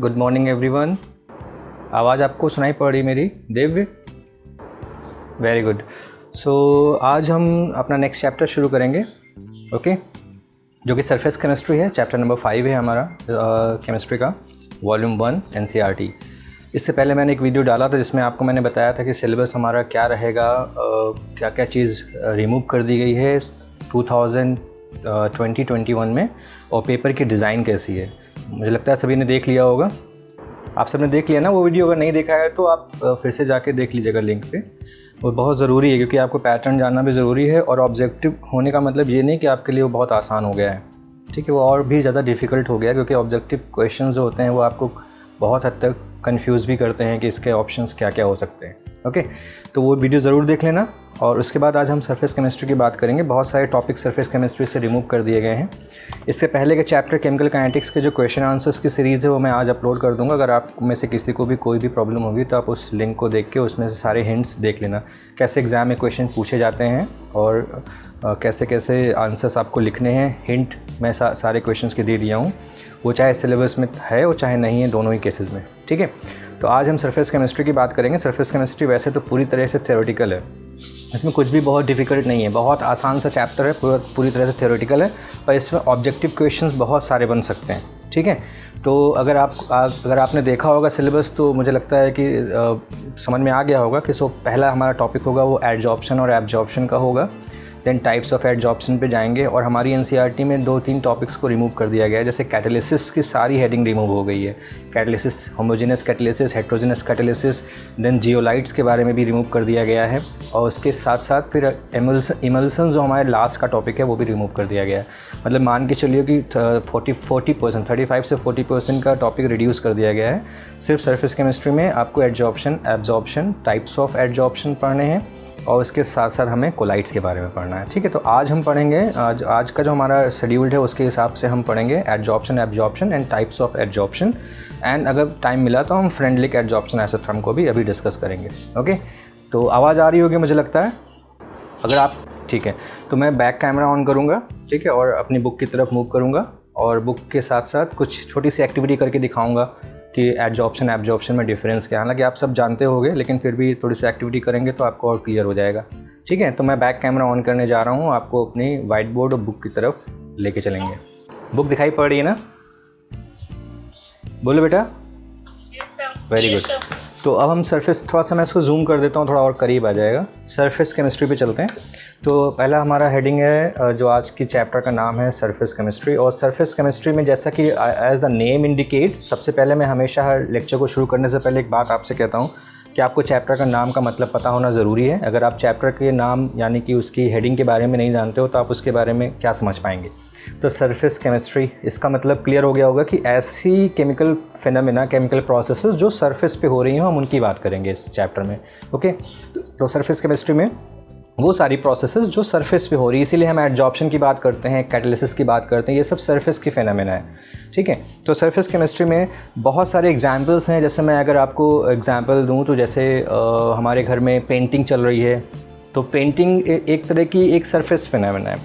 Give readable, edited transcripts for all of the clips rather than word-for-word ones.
Good morning everyone. आवाज़ आपको सुनाई पड़ रही मेरी दिव्य? Very good. सो आज हम अपना नेक्स्ट चैप्टर शुरू करेंगे, ओके, जो कि सरफेस केमिस्ट्री है। चैप्टर नंबर 5 है हमारा केमिस्ट्री का, वॉल्यूम 1 NCERT। इससे पहले मैंने एक वीडियो डाला था जिसमें आपको मैंने बताया था कि सिलेबस हमारा क्या रहेगा, क्या क्या चीज़ रिमूव कर दी गई है 2020-21 में, और पेपर की डिज़ाइन कैसी है। मुझे लगता है सभी ने देख लिया होगा। आप सबने देख लिया ना वो वीडियो? अगर नहीं देखा है तो आप फिर से जाके देख लीजिएगा लिंक पे। वो बहुत ज़रूरी है क्योंकि आपको पैटर्न जानना भी ज़रूरी है, और ऑब्जेक्टिव होने का मतलब ये नहीं कि आपके लिए वो बहुत आसान हो गया है, ठीक है। वो और भी ज़्यादा डिफ़िकल्ट हो गया है क्योंकि ऑब्जेक्टिव क्वेश्चन जो होते हैं वो आपको बहुत हद तक कंफ्यूज भी करते हैं कि इसके ऑप्शंस क्या क्या हो सकते हैं, ओके। तो वो वीडियो ज़रूर देख लेना। और उसके बाद आज हम सरफेस केमिस्ट्री की बात करेंगे। बहुत सारे टॉपिक सरफेस केमिस्ट्री से रिमूव कर दिए गए हैं। इससे पहले के चैप्टर केमिकल काइनेटिक्स के जो क्वेश्चन आंसर्स की सीरीज़ है वो मैं आज अपलोड कर दूंगा। अगर आप में से किसी को भी कोई भी प्रॉब्लम होगी तो आप उस लिंक को देख के उसमें से सारे हिंट्स देख लेना, कैसे एग्ज़ाम में क्वेश्चन पूछे जाते हैं और कैसे कैसे आंसर्स आपको लिखने हैं। हिंट मैं सारे क्वेश्चंस के दे दिया हूँ, वो चाहे सिलेबस में है और चाहे नहीं है, दोनों ही केसेस में, ठीक है। तो आज हम सरफेस केमिस्ट्री की बात करेंगे। सरफेस केमिस्ट्री वैसे तो पूरी तरह से थ्योरेटिकल है, इसमें कुछ भी बहुत डिफ़िकल्ट नहीं है, बहुत आसान सा चैप्टर है, पूरी तरह से थ्योरेटिकल है, पर इसमें ऑब्जेक्टिव क्वेश्चंस बहुत सारे बन सकते हैं, ठीक है। तो अगर आपने देखा होगा सिलेबस तो मुझे लगता है कि समझ में आ गया होगा कि पहला हमारा टॉपिक होगा वो एडजॉर्प्शन और एब्जॉर्प्शन का होगा। देन टाइप्स ऑफ एडजॉर्प्शन पे जाएंगे, और हमारी एनसीईआरटी में 2-3 टॉपिक्स को रिमूव कर दिया गया है। जैसे कैटालिसिस की सारी हेडिंग रिमूव हो गई है। Catalysis, homogeneous catalysis, heterogeneous catalysis, then zeolites के बारे में भी रिमूव कर दिया गया है, और उसके साथ साथ फिर इमल्सन जो हमारे लास्ट का टॉपिक है वो भी रिमूव कर दिया गया है। मतलब मान के चलिए कि 40% 35 से 40% का टॉपिक रिड्यूस कर दिया गया है। सिर्फ सरफेस केमिस्ट्री में आपको adsorption, absorption, types of adsorption पढ़ने हैं, और उसके साथ साथ हमें कोलाइट्स के बारे में पढ़ना है, ठीक है। तो आज हम पढ़ेंगे, आज का जो हमारा शेड्यूल्ड है उसके हिसाब से हम पढ़ेंगे adsorption, absorption and types of adsorption, and अगर टाइम मिला तो हम फ्रेंडलिक एडजॉर्प्शन आइसोथर्म को भी अभी डिस्कस करेंगे, ओके। तो आवाज़ आ रही होगी मुझे लगता है, अगर आप, ठीक है। तो मैं बैक कैमरा ऑन करूँगा, ठीक है, और अपनी बुक की तरफ मूव करूँगा, और बुक के साथ साथ कुछ छोटी सी एक्टिविटी करके दिखाऊँगा कि एडजॉर्प्शन एब्जॉर्प्शन में डिफरेंस क्या है। हालांकि आप सब जानते होंगे, लेकिन फिर भी थोड़ी सी एक्टिविटी करेंगे तो आपको और क्लियर हो जाएगा, ठीक है। तो मैं बैक कैमरा ऑन करने जा रहा हूँ, आपको अपनी वाइट बोर्ड और बुक की तरफ लेके चलेंगे। बुक दिखाई पड़ रही है ना? बोलो बेटा। Very good. तो अब हम सरफेस, थोड़ा सा मैं इसको जूम कर देता हूँ, थोड़ा और करीब आ जाएगा। सरफेस केमिस्ट्री पे चलते हैं। तो पहला हमारा हेडिंग है, जो आज की चैप्टर का नाम है सरफेस केमिस्ट्री। और सरफेस केमिस्ट्री में जैसा कि एज द नेम इंडिकेट्स, सबसे पहले मैं हमेशा हर लेक्चर को शुरू करने से पहले एक बात आपसे कहता हूँ कि आपको चैप्टर का नाम का मतलब पता होना ज़रूरी है। अगर आप चैप्टर के नाम यानी कि उसकी हेडिंग के बारे में नहीं जानते हो तो आप उसके बारे में क्या समझ पाएंगे। तो सरफेस केमिस्ट्री, इसका मतलब क्लियर हो गया होगा कि ऐसी केमिकल फिनोमेना, केमिकल प्रोसेसेस जो सरफेस पे हो रही हैं, हम उनकी बात करेंगे इस चैप्टर में, ओके। तो सरफेस केमिस्ट्री में वो सारी प्रोसेसेस जो सरफेस पे हो रही है, इसीलिए हम एडजॉर्प्शन की बात करते हैं, कैटालिसिस की बात करते हैं, ये सब सरफेस की फिनोमेना है, ठीक है। तो सरफेस केमिस्ट्री में बहुत सारे एग्जांपल्स हैं। जैसे मैं अगर आपको एग्जांपल दूं तो जैसे हमारे घर में पेंटिंग चल रही है, तो पेंटिंग एक तरह की एक सरफेस फिनोमेना है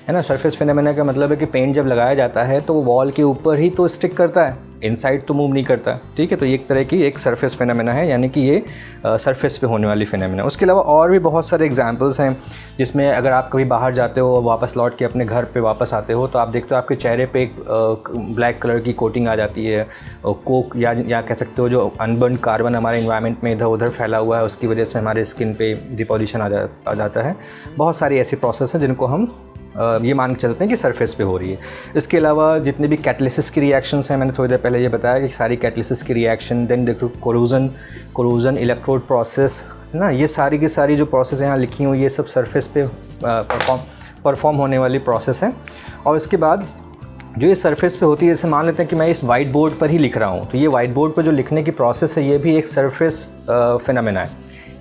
ना। सरफेस फिनोमेना का मतलब है कि पेंट जब लगाया जाता है तो वो वॉल के ऊपर ही तो स्टिक करता है, इनसाइड तो मूव नहीं करता, ठीक है। तो ये एक तरह की एक सरफेस फिनोमेना है, यानी कि ये सरफेस पे होने वाली फिनोमेना। उसके अलावा और भी बहुत सारे एग्जांपल्स हैं, जिसमें अगर आप कभी बाहर जाते हो और वापस लौट के अपने घर पे वापस आते हो तो आप देखते हो आपके चेहरे पे एक ब्लैक कलर की कोटिंग आ जाती है, कोक या कह सकते हो जो अनबर्न कार्बन हमारे इन्वायरमेंट में इधर उधर फैला हुआ है, उसकी वजह से हमारे स्किन पे डिपॉल्यूशन आ जाता है। बहुत सारी ऐसी प्रोसेस हैं जिनको हम ये मान के चलते हैं कि सरफेस पे हो रही है। इसके अलावा जितने भी कैटालिसिस की रिएक्शंस हैं, मैंने थोड़ी देर पहले ये बताया कि सारी कैटालिसिस की रिएक्शन, देन देखो कोरोजन इलेक्ट्रोड प्रोसेस ना, ये सारी की सारी जो प्रोसेस यहाँ लिखी हुई ये सब सरफेस पे परफॉर्म होने वाली प्रोसेस है। और इसके बाद जो ये सरफेस पे होती है, जैसे मान लेते हैं कि मैं इस वाइट बोर्ड पर ही लिख रहा हूँ, तो ये वाइट बोर्ड पर जो लिखने की प्रोसेस है ये भी एक सरफेस फिनोमेना है।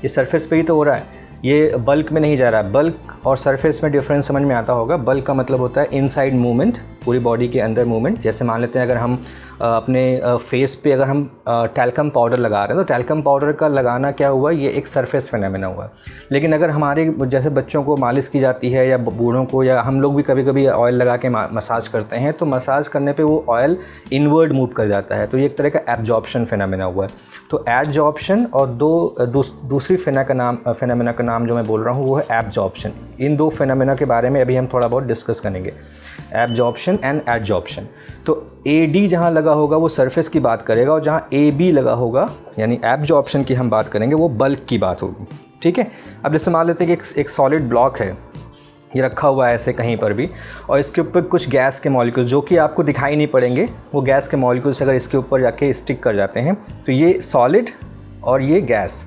ये सरफेस पे ही तो हो रहा है, ये बल्क में नहीं जा रहा है। बल्क और सरफेस में डिफरेंस समझ में आता होगा। बल्क का मतलब होता है इनसाइड मूवमेंट, पूरी बॉडी के अंदर मूवमेंट। जैसे मान लेते हैं अगर हम अपने फेस पे अगर हम टैल्कम पाउडर लगा रहे हैं तो टैल्कम पाउडर का लगाना क्या हुआ, ये एक सरफेस फिनोमेना हुआ। लेकिन अगर हमारे जैसे बच्चों को मालिश की जाती है या बूढ़ों को, या हम लोग भी कभी कभी ऑयल लगा के मसाज करते हैं, तो मसाज करने पे वो ऑयल इनवर्ड मूव कर जाता है, तो ये एक तरह का एब्जॉर्प्शन फिनोमेना हुआ है। तो एडजॉर्प्शन और दूसरी फिनोमेना का नाम जो मैं बोल रहा हूँ वो है एब्जॉर्प्शन। इन दो फिनोमेना के बारे में अभी हम थोड़ा बहुत डिस्कस करेंगे, एब्जॉर्प्शन एंड एडजॉर्प्शन। तो AD जहाँ लगा होगा वो सरफेस की बात करेगा, और जहाँ AB लगा होगा यानी एब्जॉर्प्शन की हम बात करेंगे वो बल्क की बात होगी। ठीक है, अब जैसे मान लेते हैं कि एक सॉलिड ब्लॉक है, ये रखा हुआ है ऐसे कहीं पर भी, और इसके ऊपर कुछ गैस के मॉलिक्यूल जो कि आपको दिखाई नहीं पड़ेंगे, वो गैस के मॉलिक्यूल्स अगर इसके ऊपर जाके स्टिक कर जाते हैं तो ये सॉलिड और ये गैस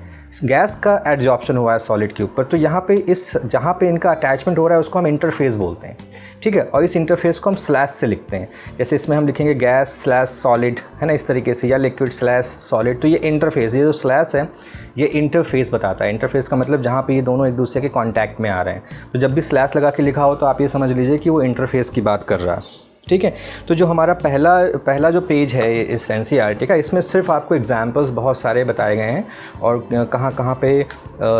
का एडजॉर्प्शन हुआ है सॉलिड के ऊपर। तो यहाँ पे जहाँ पे इनका अटैचमेंट हो रहा है उसको हम इंटरफेस बोलते हैं। ठीक है, और इस इंटरफेस को हम स्लैश से लिखते हैं, जैसे इसमें हम लिखेंगे गैस स्लैश सॉलिड, है ना, इस तरीके से, या लिक्विड स्लैश सॉलिड। तो ये इंटरफेस, ये जो स्लैश है ये इंटरफेस बताता है। इंटरफेस का मतलब जहाँ पे ये दोनों एक दूसरे के कांटेक्ट में आ रहे हैं। तो जब भी स्लैश लगा के लिखा हो तो आप ये समझ लीजिए कि वो इंटरफेस की बात कर रहा है। ठीक है, तो जो हमारा पहला जो पेज है इस NCERT का, इसमें सिर्फ आपको एग्जांपल्स बहुत सारे बताए गए हैं और कहाँ पे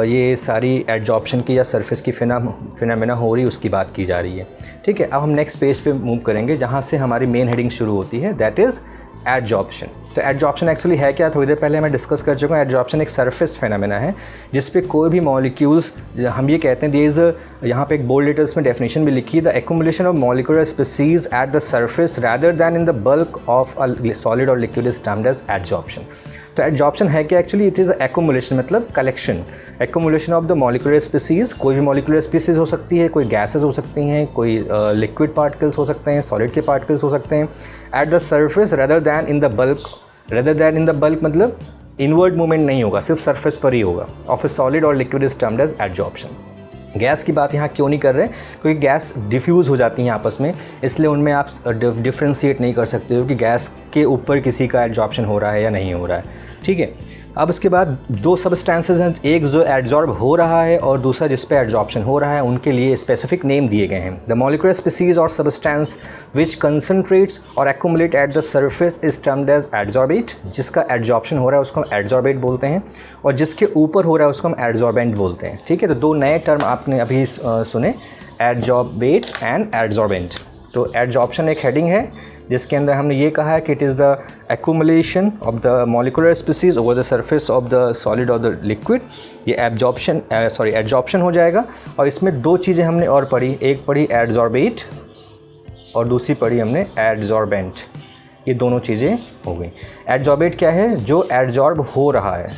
ये सारी एडजॉर्प्शन की या सरफेस की फिनोमेना हो रही उसकी बात की जा रही है। ठीक है, अब हम नेक्स्ट पेज पे मूव करेंगे जहाँ से हमारी मेन हेडिंग शुरू होती है, दैट इज़ एडजॉर्प्शन। तो एडजॉर्प्शन एक्चुअली है क्या, थोड़ी देर पहले मैं डिस्कस कर चुका हूँ। एडजॉर्प्शन एक सरफेस फिनोमेना है जिस पे कोई भी मॉलिक्यूल्स, हम ये कहते हैं, देयर इज यहाँ पे एक बोल्ड लेटर्स में डेफिनेशन भी लिखी है, the accumulation of molecular species at the surface rather than in the bulk of a solid और liquid is termed as adsorption. तो एडजॉर्प्शन है क्या, एक्चुअली इट इज़ एक्युमुलेशन, मतलब collection, accumulation of the molecular species. कोई भी molecular species हो सकती है, कोई गैसेज हो सकती हैं, कोई लिक्विड पार्टिकल्स हो सकते हैं, सॉलिड के पार्टिकल्स हो सकते हैं, at the surface rather than in the bulk. Rather than in the bulk मतलब इनवर्ड मूवमेंट नहीं होगा, सिर्फ सरफेस पर ही होगा, ऑफ ए सॉलिड और liquid is termed as adsorption. Gas की बात यहाँ क्यों नहीं कर रहे, क्योंकि गैस डिफ्यूज़ हो जाती हैं आपस में, इसलिए उनमें आप डिफ्रेंशिएट नहीं कर सकते हो कि गैस के ऊपर किसी का एडजॉर्प्शन हो रहा है या नहीं हो रहा है। ठीक है, अब इसके बाद दो सबस्टेंसेस हैं, एक जो एडजॉर्ब हो रहा है और दूसरा जिस पे एडजॉर्प्शन हो रहा है, उनके लिए स्पेसिफिक नेम दिए गए हैं। द मॉलिक्यूलर स्पीसीज और सबस्टेंस विच कंसनट्रेट्स और accumulate at the surface is termed as adsorbate. जिसका एडजॉर्प्शन हो रहा है उसको हम एडजॉर्बेट बोलते हैं, और जिसके ऊपर हो रहा है उसको हम एडजॉर्बेंट बोलते हैं। ठीक है, तो दो नए टर्म आपने अभी सुने, एडजॉर्बेट एंड एडजॉर्बेंट। तो एडजॉर्प्शन एक हेडिंग है जिसके अंदर हमने ये कहा है कि it is the accumulation of the molecular species over the surface of the solid और द लिक्विड। ये एडजॉर्प्शन हो जाएगा। और इसमें दो चीज़ें हमने और पढ़ी, एक पढ़ी एडजॉर्बेट और दूसरी पढ़ी हमने एडजॉर्बेंट। ये दोनों चीज़ें हो गई। एडजॉर्बेट क्या है, जो एडजॉर्ब हो रहा है।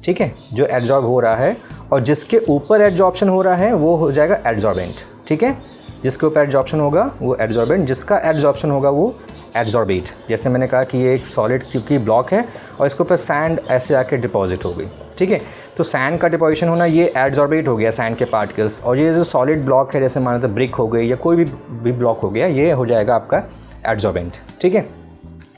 ठीक है, जो एडजॉर्ब हो रहा है, और जिसके ऊपर एडजॉर्प्शन हो रहा है वो हो जाएगा एडजॉर्बेंट। ठीक है, जिसके ऊपर एडजॉर्प्शन होगा वो एडजॉर्बेंट, जिसका एडजॉर्प्शन होगा वो एडजॉर्बेट। जैसे मैंने कहा कि ये एक सॉलिड क्योंकि ब्लॉक है और इसके ऊपर सैंड ऐसे आके डिपॉजिट हो गई। ठीक है, तो सैंड का डिपोजिशन होना ये एडजॉर्बेट हो गया, सैंड के पार्टिकल्स। और ये जो सॉलिड ब्लॉक है, जैसे मान लो ब्रिक हो गई या कोई भी ब्लॉक हो गया, ये हो जाएगा आपका एडजॉर्बेंट। ठीक है,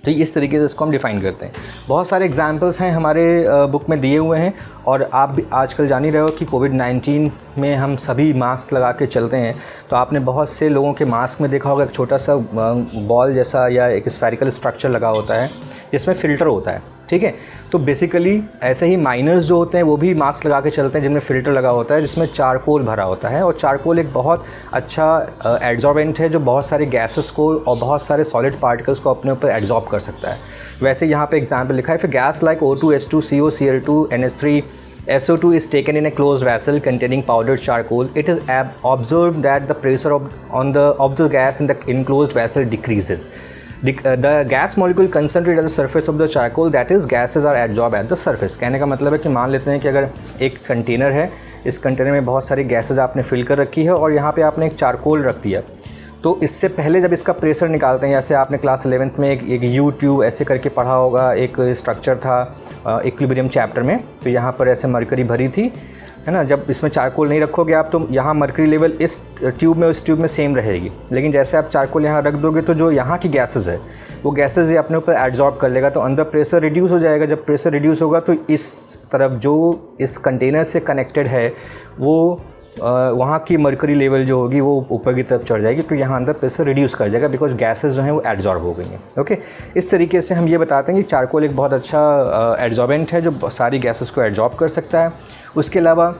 तो इस तरीके से इसको हम डिफ़ाइन करते हैं। बहुत सारे एग्जांपल्स हैं हमारे बुक में दिए हुए हैं, और आप भी आजकल जान ही रहे हो कि कोविड-19 में हम सभी मास्क लगा के चलते हैं। तो आपने बहुत से लोगों के मास्क में देखा होगा एक छोटा सा बॉल जैसा या एक स्फेरिकल स्ट्रक्चर लगा होता है जिसमें फ़िल्टर होता है। ठीक है, तो बेसिकली ऐसे ही माइनर्स जो होते हैं वो भी मास्क लगा के चलते हैं जिनमें फ़िल्टर लगा होता है, जिसमें चारकोल भरा होता है। और चारकोल एक बहुत अच्छा एडजॉर्बेंट है जो बहुत सारे गैसेस को और बहुत सारे सॉलिड पार्टिकल्स को अपने ऊपर एब्जॉर्ब कर सकता है। वैसे यहाँ पे एग्जांपल लिखा है, फिर gas like O2, H2CO, Cl2, NH3, SO2 is taken in a closed vessel containing powdered charcoal. It is observed that the pressure of the gas in the enclosed vessel decreases. The gas molecule concentrate at the surface of the charcoal, that is gases are adsorbed at the surface। कहने का मतलब है कि मान लेते हैं कि अगर एक कंटेनर है, इस कंटेनर में बहुत सारी गैसेज आपने फिल कर रखी है और यहाँ पे आपने एक चारकोल रख दिया, तो इससे पहले जब इसका प्रेशर निकालते हैं, जैसे आपने क्लास 11th में एक यू ट्यूब ऐसे करके पढ़ा होगा, एक स्ट्रक्चर था इक्विलिब्रियम चैप्टर में, तो यहाँ पर ऐसे मरकरी भरी थी, है ना। जब इसमें चारकोल नहीं रखोगे आप, तो यहाँ मरकरी लेवल इस ट्यूब में उस ट्यूब में सेम रहेगी, लेकिन जैसे आप चारकोल यहाँ रख दोगे तो जो यहाँ की गैसेज है वो गैसेज ये अपने ऊपर एब्जॉर्ब कर लेगा, तो अंदर प्रेशर रिड्यूस हो जाएगा। जब प्रेशर रिड्यूस होगा तो इस तरफ जो इस कंटेनर से कनेक्टेड है वो वहाँ की मर्करी लेवल जो होगी वो ऊपर की तरफ चढ़ जाएगी, क्योंकि यहाँ अंदर प्रेशर रिड्यूस कर जाएगा बिकॉज गैसेस जो हैं वो एब्जॉर्ब हो गई हैं। ओके, इस तरीके से हम ये बताते हैं कि चारकोल एक बहुत अच्छा एब्जॉर्बेंट है जो सारी गैसेस को एब्जॉर्ब कर सकता है। उसके अलावा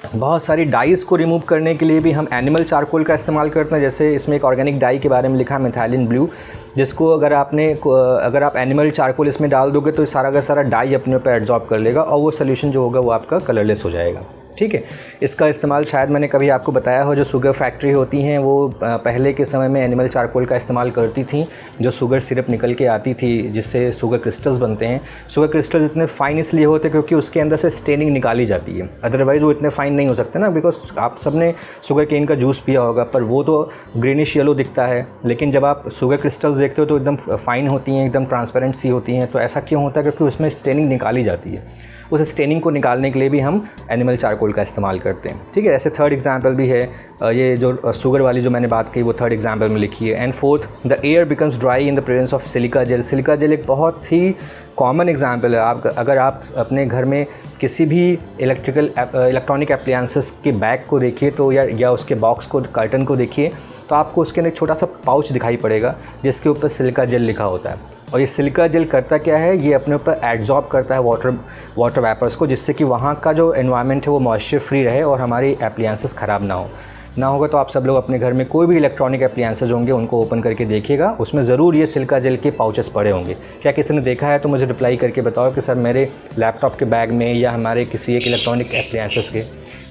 बहुत सारी डाइज़ को रिमूव करने के लिए भी हम एनिमल चारकोल का इस्तेमाल करते हैं। जैसे इसमें एक ऑर्गेनिक डाई के बारे में लिखा है मिथाइलिन ब्लू, जिसको अगर आप एनिमल चारकोल इसमें डाल दोगे तो सारा का सारा डाई अपने ऊपर एब्जॉर्ब कर लेगा और वो सोल्यूशन जो होगा वो आपका कलरलेस हो जाएगा। ठीक है, इसका इस्तेमाल शायद मैंने कभी आपको बताया हो, जो शुगर फैक्ट्री होती हैं वो पहले के समय में एनिमल चारकोल का इस्तेमाल करती थी, जो शुगर सिरप निकल के आती थी जिससे शुगर क्रिस्टल्स बनते हैं। शुगर क्रिस्टल्स इतने फाइन इसलिए होते हैं क्योंकि उसके अंदर से स्टेनिंग निकाली जाती है, अदरवाइज़ वो इतने फाइन नहीं हो सकते ना। बिकॉज आप सबने शुगर केन का जूस पिया होगा, पर वो तो ग्रीनिश येलो दिखता है, लेकिन जब आप शुगर क्रिस्टल्स देखते हो तो एकदम फाइन होती हैं, एकदम ट्रांसपेरेंट सी होती हैं। तो ऐसा क्यों होता है? क्योंकि उसमें स्टेनिंग निकाली जाती है। उस स्टेनिंग को निकालने के लिए भी हम एनिमल चारकोल का इस्तेमाल करते हैं। ठीक है, ऐसे थर्ड एग्जांपल भी है, ये जो शुगर वाली जो मैंने बात की वो थर्ड एग्जांपल में लिखी है। And fourth, the air becomes dry in the presence of silica gel. Silica gel एक बहुत ही कॉमन एग्जांपल है। अगर आप अपने घर में किसी भी इलेक्ट्रॉनिक एप्लायंसेस के बैग को देखिए तो या उसके बॉक्स को, कर्टन को देखिए, तो आपको उसके अंदर छोटा सा पाउच दिखाई पड़ेगा जिसके ऊपर सिलिका जेल लिखा होता है। और ये सिलिका जेल करता क्या है, ये अपने ऊपर एब्जॉर्ब करता है वाटर वेपर्स को, जिससे कि वहाँ का जो एनवायरनमेंट है वो मॉइस्चर फ्री रहे और हमारी एप्लायंसेस ख़राब ना होगा। तो आप सब लोग अपने घर में कोई भी इलेक्ट्रॉनिक एप्लायंसेस होंगे उनको ओपन करके देखिएगा, उसमें ज़रूर ये सिलिका जेल के पाउचेस पड़े होंगे। क्या किसी ने देखा है तो मुझे रिप्लाई करके बताओ कि सर मेरे लैपटॉप के बैग में या हमारे किसी एक इलेक्ट्रॉनिक एप्लायंसेस के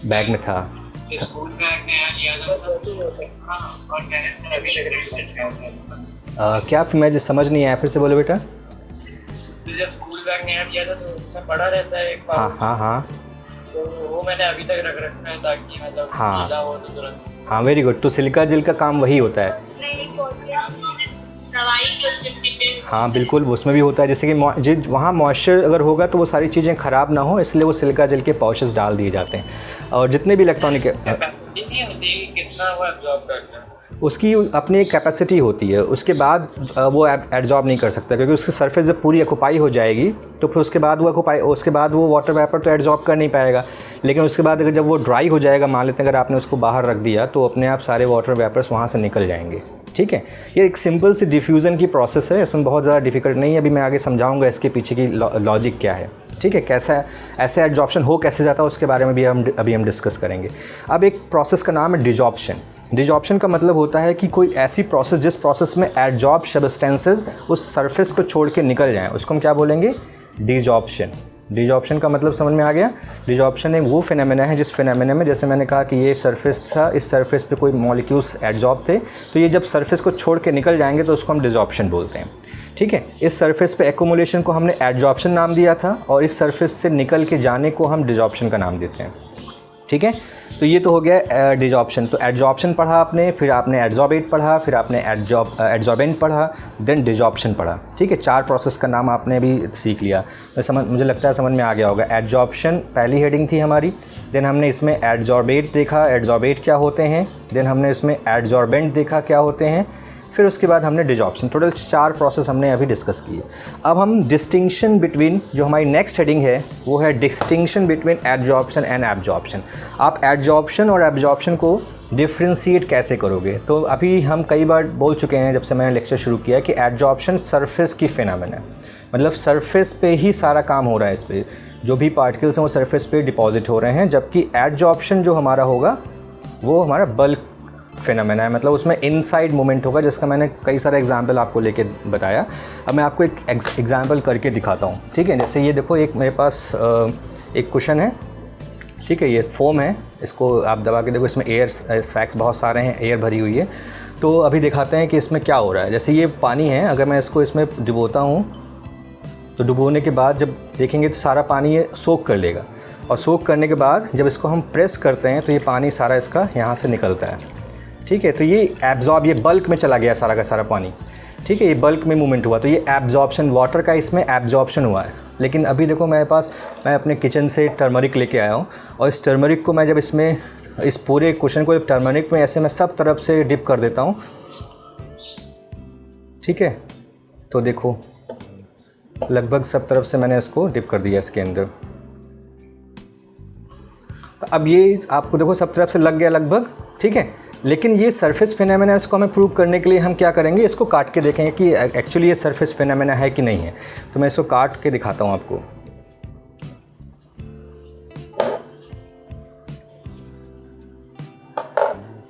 बैग में था। स्कूल बैग में लिया था और मैंने सर अभी तक रेजिडेंट किया था। क्या मैं समझ नहीं आया, फिर से बोलो बेटा। तो जब स्कूल बैग नया लिया था तो उसमें पड़ा रहता है एक हाँ हाँ हाँ, तो वो मैंने अभी तक रख रखा है ताकि मतलब हाँ। गीला हो तो तुरंत। हाँ, वेरी गुड। तो सिलिका जेल का काम वही होता है। हाँ बिल्कुल, उसमें भी होता है, जैसे कि वहाँ मॉइस्चर अगर होगा तो वो सारी चीज़ें ख़राब ना हो, इसलिए वो सिलिका जेल के पाउचेस डाल दिए जाते हैं। और जितने भी इलेक्ट्रॉनिक कितना वो एब्जॉर्ब करता है, उसकी अपनी एक कैपेसिटी होती है, उसके बाद वो एब्जॉर्ब नहीं कर सकता, क्योंकि उसकी सरफेस जब पूरी ऑक्यूपाई हो जाएगी तो फिर उसके बाद वो वाटर वेपर तो एब्जॉर्ब कर नहीं पाएगा। लेकिन उसके बाद अगर जब वो ड्राई हो जाएगा, मान लेते हैं अगर आपने उसको बाहर रख दिया, तो अपने आप सारे वाटर वेपर्स वहाँ से निकल जाएंगे। ठीक है, ये एक सिंपल सी डिफ्यूज़न की प्रोसेस है, इसमें बहुत ज़्यादा डिफ़िकल्ट नहीं है। अभी मैं आगे समझाऊँगा इसके पीछे की लॉजिक क्या है। ठीक है, कैसा ऐसे एब्जॉर्प्शन हो कैसे जाता है उसके बारे में भी अभी हम डिस्कस करेंगे। अब एक प्रोसेस का नाम है डिजॉर्प्शन। डिजॉर्प्शन का मतलब होता है कि कोई ऐसी प्रोसेस जिस प्रोसेस में एब्जॉर्ब सब्सटेंसेस उस सरफेस को छोड़ के निकल जाएं, उसको हम क्या बोलेंगे? डिजॉर्प्शन। डिजॉर्प्शन का मतलब समझ में आ गया? डिजॉर्प्शन एक वो फिनोमेना है जिस फिनोमेना में, जैसे मैंने कहा कि ये सरफेस था, इस सरफेस पे कोई मॉलिक्यूल्स एब्जॉर्ब थे, तो ये जब सरफेस को छोड़ के निकल जाएंगे तो उसको हम डिजॉर्प्शन बोलते हैं। ठीक है, इस सरफेस पे एक्युमुलेशन को हमने एब्जॉर्प्शन नाम दिया था और इस सरफेस से निकल के जाने को हम डिजॉर्प्शन का नाम देते हैं। ठीक है, तो ये तो हो गया डिजॉर्प्शन। तो एब्जॉर्प्शन पढ़ा आपने, फिर आपने एड्जॉर्बेट पढ़ा, फिर आपने एड्जॉर्बेंट पढ़ा, देन डिजॉर्प्शन पढ़ा। ठीक है, 4 प्रोसेस का नाम आपने भी सीख लिया। तो मुझे लगता है समझ में आ गया होगा। एब्जॉर्प्शन पहली हेडिंग थी हमारी, देन हमने इसमें एड्जॉर्बेट देखा, एड्जॉर्बेट क्या होते हैं, देन हमने इसमें एड्जॉर्बेंट देखा क्या होते हैं, फिर उसके बाद हमने डिजॉर्प्शन। टोटल 4 प्रोसेस हमने अभी डिस्कस किए। अब हम डिस्टिंक्शन बिटवीन, जो हमारी नेक्स्ट हेडिंग है वो है distinction between absorption and absorption. आप एब्जॉर्प्शन और एब्जॉर्प्शन को डिफ्रेंशिएट कैसे करोगे? तो अभी हम कई बार बोल चुके हैं जब से मैंने लेक्चर शुरू किया कि एब्जॉर्प्शन सरफेस की फिनोमेना है, मतलब सरफेस पे ही सारा काम हो रहा है, इस पर जो भी पार्टिकल्स हैं वो सरफेस पे डिपॉजिट हो रहे हैं। जबकि एब्जॉर्प्शन जो हमारा होगा वो हमारा बल्क फिनोमेना है, मतलब उसमें इनसाइड मूवमेंट होगा, जिसका मैंने कई सारे एग्जाम्पल आपको लेके बताया। अब मैं आपको एक एग्जाम्पल करके दिखाता हूँ। ठीक है, जैसे ये देखो, एक मेरे पास एक कुशन है। ठीक है, ये फोम है, इसको आप दबा के देखो, इसमें एयर सैक्स बहुत सारे हैं, एयर भरी हुई है। तो अभी दिखाते हैं कि इसमें क्या हो रहा है। जैसे ये पानी है, अगर मैं इसमें डुबोता हूँ तो डुबोने के बाद जब देखेंगे तो सारा पानी ये सोक कर लेगा, और सोक करने के बाद जब इसको हम प्रेस करते हैं तो ये पानी सारा इसका यहाँ से निकलता है। ठीक है, तो ये एब्जॉर्ब, ये बल्क में चला गया सारा का सारा पानी। ठीक है, ये बल्क में मूवमेंट हुआ, तो ये एब्जॉर्प्शन, वाटर का इसमें एब्जॉर्प्शन हुआ है। लेकिन अभी देखो मेरे पास, मैं अपने किचन से टर्मरिक लेके आया हूँ, और इस टर्मरिक को मैं जब इसमें, इस पूरे कुशन को टर्मरिक में ऐसे मैं सब तरफ से डिप कर देता हूँ। ठीक है, तो देखो लगभग सब तरफ से मैंने इसको डिप कर दिया इसके अंदर। अब ये आपको देखो सब तरफ से लग गया लगभग, ठीक है। लेकिन ये सरफेस फिनोमेना, इसको हमें प्रूव करने के लिए हम क्या करेंगे, इसको काट के देखेंगे कि एक्चुअली ये सरफेस फिनोमेना है कि नहीं है। तो मैं इसको काट के दिखाता हूँ आपको।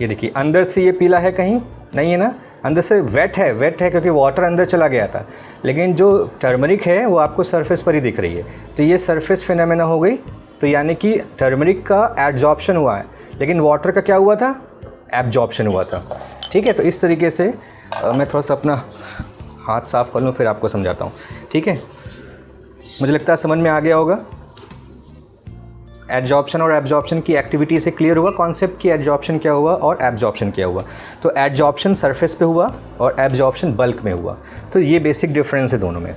ये देखिए अंदर से ये पीला है, कहीं नहीं है ना, अंदर से वेट है क्योंकि वाटर अंदर चला गया था। लेकिन जो टर्मरिक है वो आपको सरफेस पर ही दिख रही है। तो ये सरफेस फिनोमेना हो गई। तो यानी कि टर्मरिक का एब्जॉर्प्शन हुआ है, लेकिन वाटर का क्या हुआ था, एब्जॉर्प्शन हुआ था, ठीक है। तो इस तरीके से मैं थोड़ा सा अपना हाथ साफ़ कर लूँ फिर आपको समझाता हूँ, ठीक है। मुझे लगता है समझ में आ गया होगा। एड्जॉर्प्शन और एब्जॉर्प्शन की एक्टिविटी से क्लियर हुआ कॉन्सेप्ट कि एड्जॉर्प्शन क्या हुआ और एब्जॉर्प्शन क्या हुआ। तो एड्जॉर्प्शन सरफेस पे हुआ और एब्जॉर्प्शन बल्क में हुआ। तो ये बेसिक डिफरेंस है दोनों में,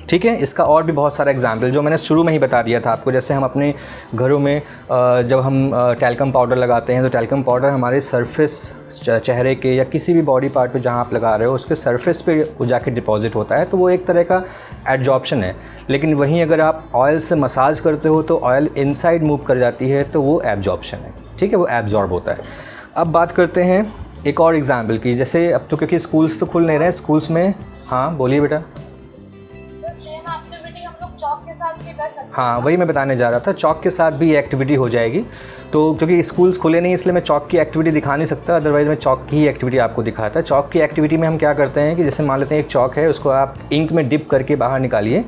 ठीक है। इसका और भी बहुत सारा एग्जाम्पल जो मैंने शुरू में ही बता दिया था आपको। जैसे हम अपने घरों में जब हम टैल्कम पाउडर लगाते हैं तो टैल्कम पाउडर हमारे सरफेस चेहरे के या किसी भी बॉडी पार्ट पे जहाँ आप लगा रहे हो उसके सरफेस पे वो जाके डिपॉजिट होता है, तो वो एक तरह का एड्जॉर्प्शन है। लेकिन वहीं अगर आप ऑयल से मसाज करते हो तो ऑयल इनसाइड मूव कर जाती है, तो वो एब्जॉर्प्शन है, ठीक है, वो एब्जॉर्ब होता है। अब बात करते हैं एक और एग्जाम्पल की। जैसे अब तो क्योंकि स्कूल्स तो खुल नहीं रहे हैं, स्कूल्स में, हाँ बोलिए बेटा। हाँ वही मैं बताने जा रहा था, चॉक के साथ भी ये एक्टिविटी हो जाएगी। तो क्योंकि स्कूल्स खुले नहीं इसलिए मैं चॉक की एक्टिविटी दिखा नहीं सकता, अदरवाइज़ मैं चॉक की ही एक्टिविटी आपको दिखाता। चॉक की एक्टिविटी में हम क्या करते हैं कि जैसे मान लेते हैं एक चॉक है, उसको आप इंक में डिप करके बाहर निकालिए।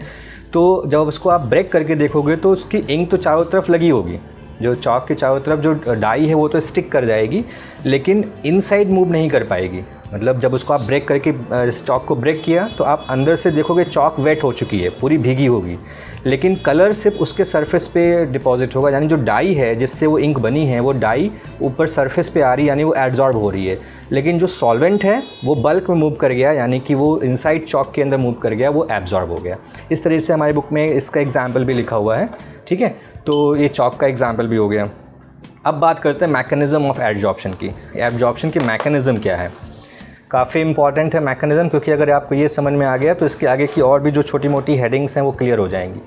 तो जब उसको आप ब्रेक करके देखोगे तो उसकी इंक तो चारों तरफ लगी होगी, जो चॉक के चारों तरफ जो डाई है वो तो स्टिक कर जाएगी, लेकिन इनसाइड मूव नहीं कर पाएगी। मतलब जब उसको आप ब्रेक करके चॉक को ब्रेक किया तो आप अंदर से देखोगे चॉक वेट हो चुकी है, पूरी भीगी होगी, लेकिन कलर सिर्फ उसके सरफेस पे डिपॉजिट होगा। यानी जो डाई है जिससे वो इंक बनी है वो डाई ऊपर सरफेस पे आ रही है, यानी वो एब्जॉर्ब हो रही है। लेकिन जो सॉल्वेंट है वो बल्क में मूव कर गया, यानी कि वो इनसाइड चॉक के अंदर मूव कर गया, वो एब्जॉर्ब हो गया। इस तरह से हमारी बुक में इसका एग्जाम्पल भी लिखा हुआ है, ठीक है। तो ये चॉक का एग्जाम्पल भी हो गया। अब बात करते हैं मैकेनिज़्म ऑफ एब्जॉर्प्शन की। एब्जॉर्प्शन की मैकेनिज़्म क्या है, काफ़ी इंपॉर्टेंट है मैकेनिज़्म, क्योंकि अगर आपको ये समझ में आ गया तो इसके आगे की और भी जो छोटी मोटी हेडिंग्स हैं वो क्लियर हो जाएंगी।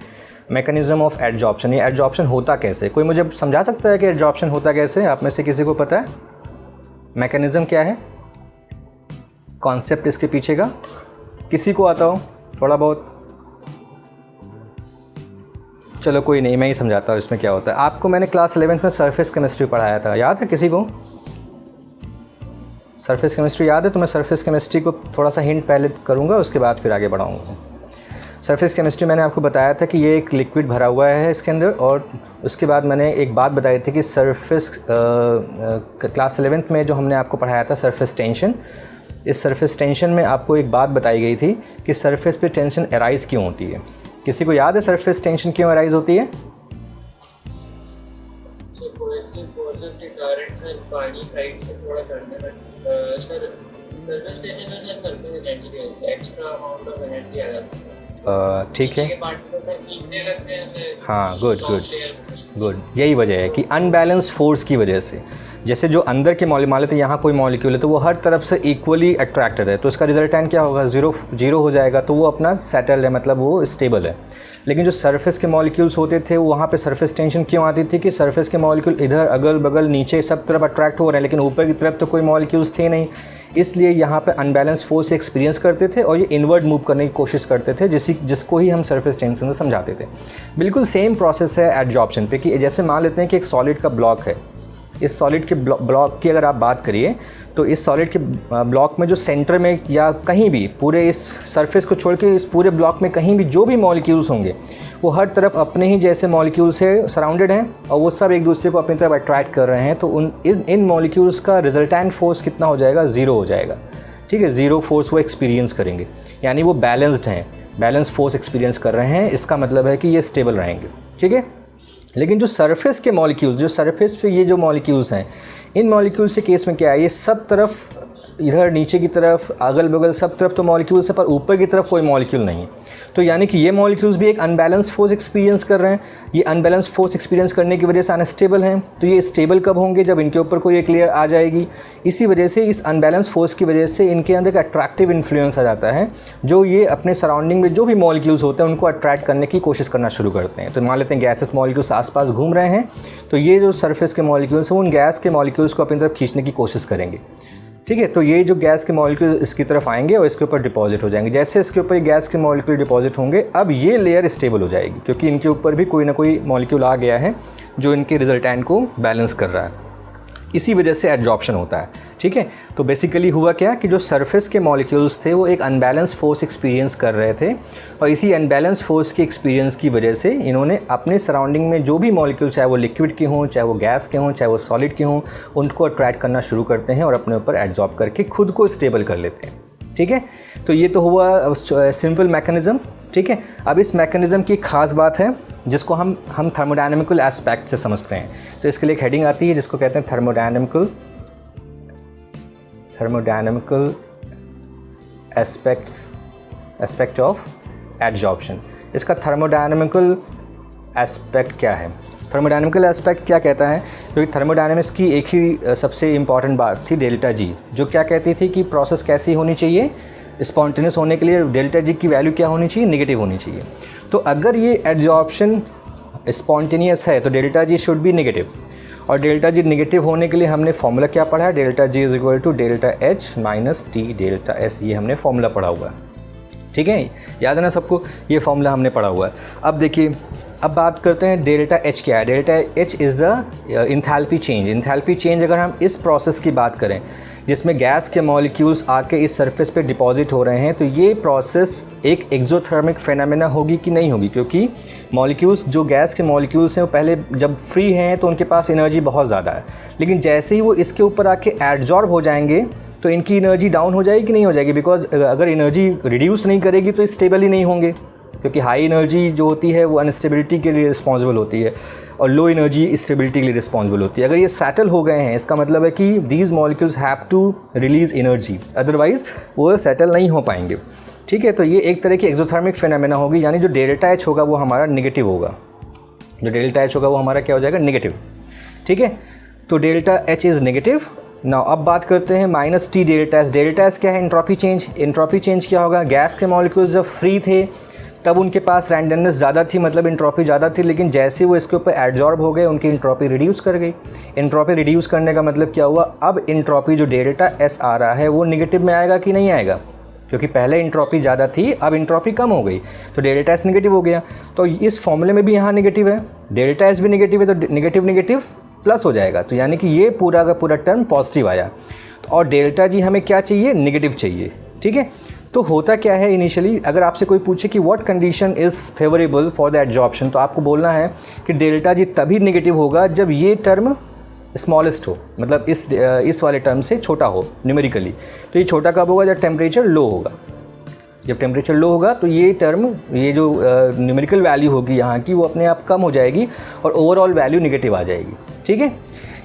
मैकेनिज़्म ऑफ एब्जॉर्प्शन, ये एब्जॉर्प्शन होता कैसे, कोई मुझे समझा सकता है कि एब्जॉर्प्शन होता कैसे? आप में से किसी को पता है मैकेनिज़्म क्या है, कॉन्सेप्ट इसके पीछे का? किसी को आता हो थोड़ा बहुत? चलो कोई नहीं, मैं ही समझाता हूँ इसमें क्या होता है। आपको मैंने क्लास 11th में सरफेस केमिस्ट्री पढ़ाया था, याद है किसी को? सरफेस केमिस्ट्री याद है? तो मैं सरफेस केमिस्ट्री को थोड़ा सा हिंट पहले करूँगा, उसके बाद फिर आगे बढ़ाऊँगा। सरफेस केमिस्ट्री मैंने आपको बताया था कि ये एक लिक्विड भरा हुआ है इसके अंदर, और उसके बाद मैंने एक बात बताई थी कि सरफेस क्लास 11th में जो हमने आपको पढ़ाया था सरफेस टेंशन, इस सरफेस टेंशन में आपको एक बात बताई गई थी कि सरफेस पे टेंशन अराइज़ क्यों होती है। किसी को याद है सरफेस टेंशन क्यों अराइज़ होती है? पानी साइड से थोड़ा चढ़ने लगे सर, सरफेस टेंशन से surface energy extra amount of energy आ जाती है, ठीक है। हाँ गुड, यही वजह है कि अनबैलेंस फोर्स की वजह से। जैसे जो अंदर के मान लेते हैं यहाँ कोई मॉलिक्यूल है तो वो हर तरफ से इक्वली अट्रैक्टेड है, तो इसका रिजल्टेंट क्या होगा, जीरो हो जाएगा, तो वो अपना सेटल है, मतलब वो स्टेबल है। लेकिन जो सरफेस के मॉलिक्यूल्स होते थे वहाँ पे सरफेस टेंशन क्यों आती थी कि सरफेस के मॉलिक्यूल इधर अगल बगल नीचे सब तरफ अट्रैक्ट हो रहे हैं, लेकिन ऊपर की तरफ तो कोई मॉलिक्यूल्स थे नहीं, इसलिए यहाँ पे अनबैलेंस फोर्स एक्सपीरियंस करते थे और ये इनवर्ड मूव करने की कोशिश करते थे, जिसको ही हम सरफेस टेंशन से समझाते थे। बिल्कुल सेम प्रोसेस है एब्जॉर्प्शन पे कि जैसे मान लेते हैं कि एक सॉलिड का ब्लॉक है, इस सॉलिड के ब्लॉक की अगर आप बात करिए तो इस सॉलिड के ब्लॉक में जो सेंटर में या कहीं भी पूरे इस सरफेस को छोड़ के इस पूरे ब्लॉक में कहीं भी जो भी मॉलिक्यूल्स होंगे वो हर तरफ अपने ही जैसे मॉलिक्यूल से सराउंडेड हैं और वो सब एक दूसरे को अपनी तरफ अट्रैक्ट कर रहे हैं, तो इन मॉलिक्यूल्स का रिजल्टेंट फोर्स कितना हो जाएगा, ज़ीरो हो जाएगा, ठीक है। ज़ीरो फोर्स वो एक्सपीरियंस करेंगे, यानी वो बैलेंस्ड हैं, बैलेंस फोर्स एक्सपीरियंस कर रहे हैं, इसका मतलब है कि ये स्टेबल रहेंगे, ठीक है। लेकिन जो सरफेस के मॉलिक्यूल्स, जो सरफेस पे ये जो मॉलिक्यूल्स हैं, इन मॉलिक्यूल्स के केस में क्या है, ये सब तरफ इधर नीचे की तरफ, अगल बगल सब तरफ तो मॉलिक्यूल्स है, पर ऊपर की तरफ कोई मॉलिक्यूल नहीं है। तो यानी कि ये मॉलिक्यूल्स भी एक अनबैलेंस फोर्स एक्सपीरियंस कर रहे हैं। ये अनबैलेंस फोर्स एक्सपीरियंस करने की वजह से अनस्टेबल हैं। तो ये स्टेबल कब होंगे? जब इनके ऊपर कोई एक लेयर आ जाएगी। इसी वजह से, इस अनबैलेंस फोर्स की वजह से इनके अंदर एक अट्रैक्टिव इन्फ्लुएंस आ जाता है, जो ये अपने सराउंडिंग में जो भी मॉलिक्यूल्स होते हैं उनको अट्रैक्ट करने की कोशिश करना शुरू करते हैं। तो मान लेते हैं गैसेस मॉलिक्यूल्स आसपास घूम रहे हैं, तो ये जो सरफेस के मॉलिक्यूल्स हैं उन गैस के मॉलिक्यूल्स को अपनी तरफ खींचने की कोशिश करेंगे। ठीक है, तो ये जो गैस के मॉलिक्यूल इसकी तरफ आएंगे और इसके ऊपर डिपॉजिट हो जाएंगे। जैसे इसके ऊपर गैस के मॉलिक्यूल डिपॉजिट होंगे, अब ये लेयर स्टेबल हो जाएगी, क्योंकि इनके ऊपर भी कोई ना कोई मॉलिक्यूल आ गया है जो इनके रिजल्टेंट को बैलेंस कर रहा है। इसी वजह से एडजॉर्प्शन होता है। ठीक है, तो बेसिकली हुआ क्या कि जो सरफेस के मॉलिक्यूल्स थे वो एक अनबैलेंस फोर्स एक्सपीरियंस कर रहे थे, और इसी अनबैलेंस फोर्स के एक्सपीरियंस की वजह से इन्होंने अपने सराउंडिंग में जो भी मॉलिक्यूल, चाहे वो लिक्विड के हों, चाहे वो गैस के हों, चाहे वो सॉलिड के हों, उनको अट्रैक्ट करना शुरू करते हैं और अपने ऊपर एडजॉर्ब करके खुद को स्टेबल कर लेते हैं। ठीक है, तो ये तो हुआ सिंपल मैकेनिज़्म। ठीक है, अब इस मैकेनिज़्म की खास बात है जिसको हम थर्मोडायनेमिकल एस्पेक्ट से समझते हैं। तो इसके लिए एक हेडिंग आती है जिसको कहते हैं थर्मोडायनेमिकल एस्पेक्ट ऑफ एडजॉर्प्शन। इसका थर्मोडायनेमिकल एस्पेक्ट क्या है? थर्मोडायनेमिकल एस्पेक्ट क्या कहता है? क्योंकि थर्मोडायनेमिक्स की एक ही सबसे इम्पॉर्टेंट बात थी डेल्टा जी, जो क्या कहती थी कि प्रोसेस कैसी होनी चाहिए, स्पॉन्टेनियस होने के लिए डेल्टा जी की वैल्यू क्या होनी चाहिए? नेगेटिव होनी चाहिए। तो अगर ये एडजॉर्प्शन स्पॉन्टेनियस है तो delta G should be negative, और डेल्टा जी नेगेटिव होने के लिए हमने फॉर्मूला क्या पढ़ा है? Delta G is equal to delta H minus T delta S, ये हमने फॉर्मूला पढ़ा हुआ है। ठीक है, याद है ना सबको? ये फॉर्मूला हमने पढ़ा हुआ है। अब देखिए, अब बात करते हैं डेल्टा एच क्या है। Delta H is the enthalpy change. Enthalpy change अगर हम इस प्रोसेस की बात करें जिसमें गैस के मॉलिक्यूल्स आके इस सरफेस पे डिपॉजिट हो रहे हैं, तो ये प्रोसेस एक एक्सोथर्मिक फेनोमेना होगी कि नहीं होगी? क्योंकि मॉलिक्यूल्स, जो गैस के मॉलिक्यूल्स हैं, वो पहले जब फ्री हैं तो उनके पास एनर्जी बहुत ज़्यादा है, लेकिन जैसे ही वो इसके ऊपर आके एडजॉर्ब हो जाएंगे तो इनकी एनर्जी डाउन हो जाएगी कि नहीं हो जाएगी? बिकॉज अगर एनर्जी रिड्यूस नहीं करेगी तो स्टेबल ही नहीं होंगे, क्योंकि हाई एनर्जी जो होती है वो अनस्टेबिलिटी के लिए रिस्पॉन्सिबल होती है और लो एनर्जी स्टेबिलिटी के लिए रिस्पॉन्सिबल होती है। अगर ये सेटल हो गए हैं, इसका मतलब है कि these molecules have to release energy, otherwise वो सेटल नहीं हो पाएंगे। ठीक है, तो ये एक तरह की एक्सोथर्मिक फेनोमेना होगी, यानी जो डेल्टा एच होगा वो हमारा नेगेटिव होगा। जो डेल्टा एच होगा वो हमारा क्या हो जाएगा? नेगेटिव। ठीक है, तो delta H is negative. Now अब बात करते हैं minus T delta S. Delta S क्या है? Entropy change. एंट्रोपी चेंज क्या होगा? गैस के मॉलिक्यूल्स जब फ्री थे तब उनके पास रैंडमनेस ज़्यादा थी, मतलब एंट्रोपी ज़्यादा थी, लेकिन जैसे वो इसके ऊपर एडजॉर्ब हो गए उनकी एंट्रोपी रिड्यूस कर गई। एंट्रोपी रिड्यूस करने का मतलब क्या हुआ? अब एंट्रोपी जो डेल्टा एस आ रहा है वो नेगेटिव में आएगा कि नहीं आएगा? क्योंकि पहले एंट्रोपी ज़्यादा थी, अब एंट्रोपी कम हो गई, तो डेल्टा एस नेगेटिव हो गया। तो इस फॉर्मूले में भी यहाँ नेगेटिव है, डेल्टा एस भी नेगेटिव है, तो नेगेटिव नेगेटिव प्लस हो जाएगा, तो यानी कि ये पूरा का पूरा टर्म पॉजिटिव आया। और डेल्टा जी हमें क्या चाहिए? नेगेटिव चाहिए। ठीक है, तो होता क्या है इनिशियली, अगर आपसे कोई पूछे कि what condition is favourable for the adsorption, तो आपको बोलना है कि डेल्टा जी तभी नेगेटिव होगा जब ये टर्म स्मॉलेस्ट हो, मतलब इस वाले टर्म से छोटा हो न्यूमेरिकली। तो ये छोटा कब होगा? जब टेम्परेचर लो होगा। जब टेम्परेचर लो होगा तो ये टर्म, ये जो न्यूमेरिकल वैल्यू होगी यहाँ की, वो अपने आप कम हो जाएगी और ओवरऑल वैल्यू नेगेटिव आ जाएगी। ठीक है,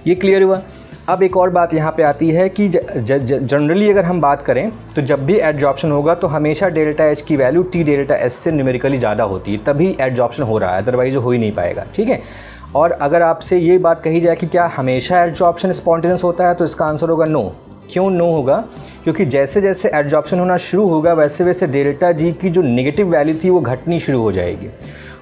ये क्लियर हुआ। अब एक और बात यहाँ पे आती है कि जनरली अगर हम बात करें तो जब भी एडजॉर्प्शन होगा तो हमेशा डेल्टा एच की वैल्यू टी डेल्टा एस से न्यूमेरिकली ज़्यादा होती है, तभी एडजॉर्प्शन हो रहा है, अदरवाइज हो ही नहीं पाएगा। ठीक है, और अगर आपसे ये बात कही जाए कि क्या हमेशा एडजॉर्प्शन स्पॉन्टेनियस होता है, तो इसका आंसर होगा नो। क्यों नो होगा? क्योंकि जैसे जैसे एडजॉर्प्शन होना शुरू होगा वैसे वैसे डेल्टा जी की जो नेगेटिव वैल्यू थी वो घटनी शुरू हो जाएगी,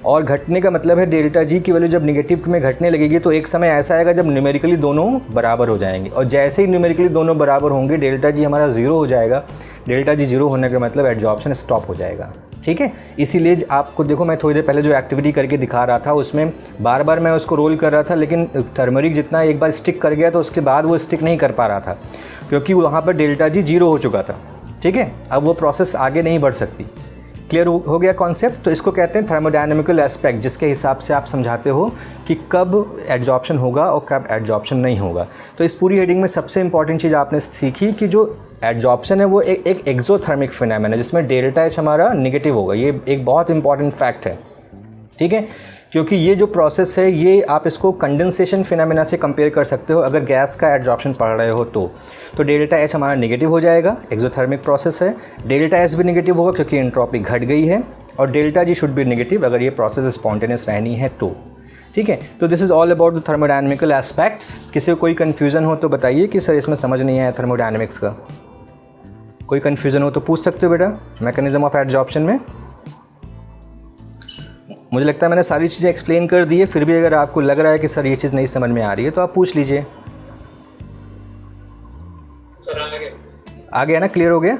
और घटने का मतलब है डेल्टा जी की वैल्यू जब नेगेटिव में घटने लगेगी तो एक समय ऐसा आएगा जब न्यूमेरिकली दोनों बराबर हो जाएंगे, और जैसे ही न्यूमेरिकली दोनों बराबर होंगे डेल्टा जी हमारा ज़ीरो हो जाएगा। डेल्टा जी जीरो होने का मतलब एडजॉर्प्शन स्टॉप हो जाएगा। ठीक है, इसीलिए आपको देखो, मैं थोड़ी देर पहले जो एक्टिविटी करके दिखा रहा था उसमें बार बार मैं उसको रोल कर रहा था, लेकिन टर्मरिक जितना एक बार स्टिक कर गया तो उसके बाद वो स्टिक नहीं कर पा रहा था, क्योंकि वहाँ पर डेल्टा जी जीरो हो चुका था। ठीक है, अब वो प्रोसेस आगे नहीं बढ़ सकती। क्लियर हो गया कॉन्सेप्ट? तो इसको कहते हैं थर्मोडायनेमिकल एस्पेक्ट, जिसके हिसाब से आप समझाते हो कि कब एडजॉर्प्शन होगा और कब एडजॉर्प्शन नहीं होगा। तो इस पूरी हेडिंग में सबसे इंपॉर्टेंट चीज़ आपने सीखी कि जो एडजॉर्प्शन है वो एक एक्सोथर्मिक फिनोमेना है जिसमें डेल्टा एच हमारा नेगेटिव होगा। ये एक बहुत इंपॉर्टेंट फैक्ट है। ठीक है, क्योंकि ये जो प्रोसेस है ये आप इसको कंडेंसेशन फिनोमेना से कंपेयर कर सकते हो अगर गैस का एडजॉर्प्शन पढ़ रहे हो तो डेल्टा एच हमारा नेगेटिव हो जाएगा, एक्सोथर्मिक प्रोसेस है। डेल्टा एस भी नेगेटिव होगा क्योंकि एंट्रोपी घट गई है, और delta G should be negative अगर ये प्रोसेस स्पॉन्टेनियस रहनी है तो। ठीक है, तो this is all about the thermodynamical aspects. किसी को कोई कन्फ्यूज़न हो तो बताइए कि सर इसमें समझ नहीं आया थर्मोडायनेमिक्स का। कोई कन्फ्यूज़न हो तो पूछ सकते हो बेटा मैकेनिज्म ऑफ एडजॉर्प्शन में। मुझे लगता है मैंने सारी चीज़ें एक्सप्लेन कर दी है, फिर भी अगर आपको लग रहा है कि सर ये चीज़ नहीं समझ में आ रही है तो आप पूछ लीजिए। आ गया ना, क्लियर हो गया?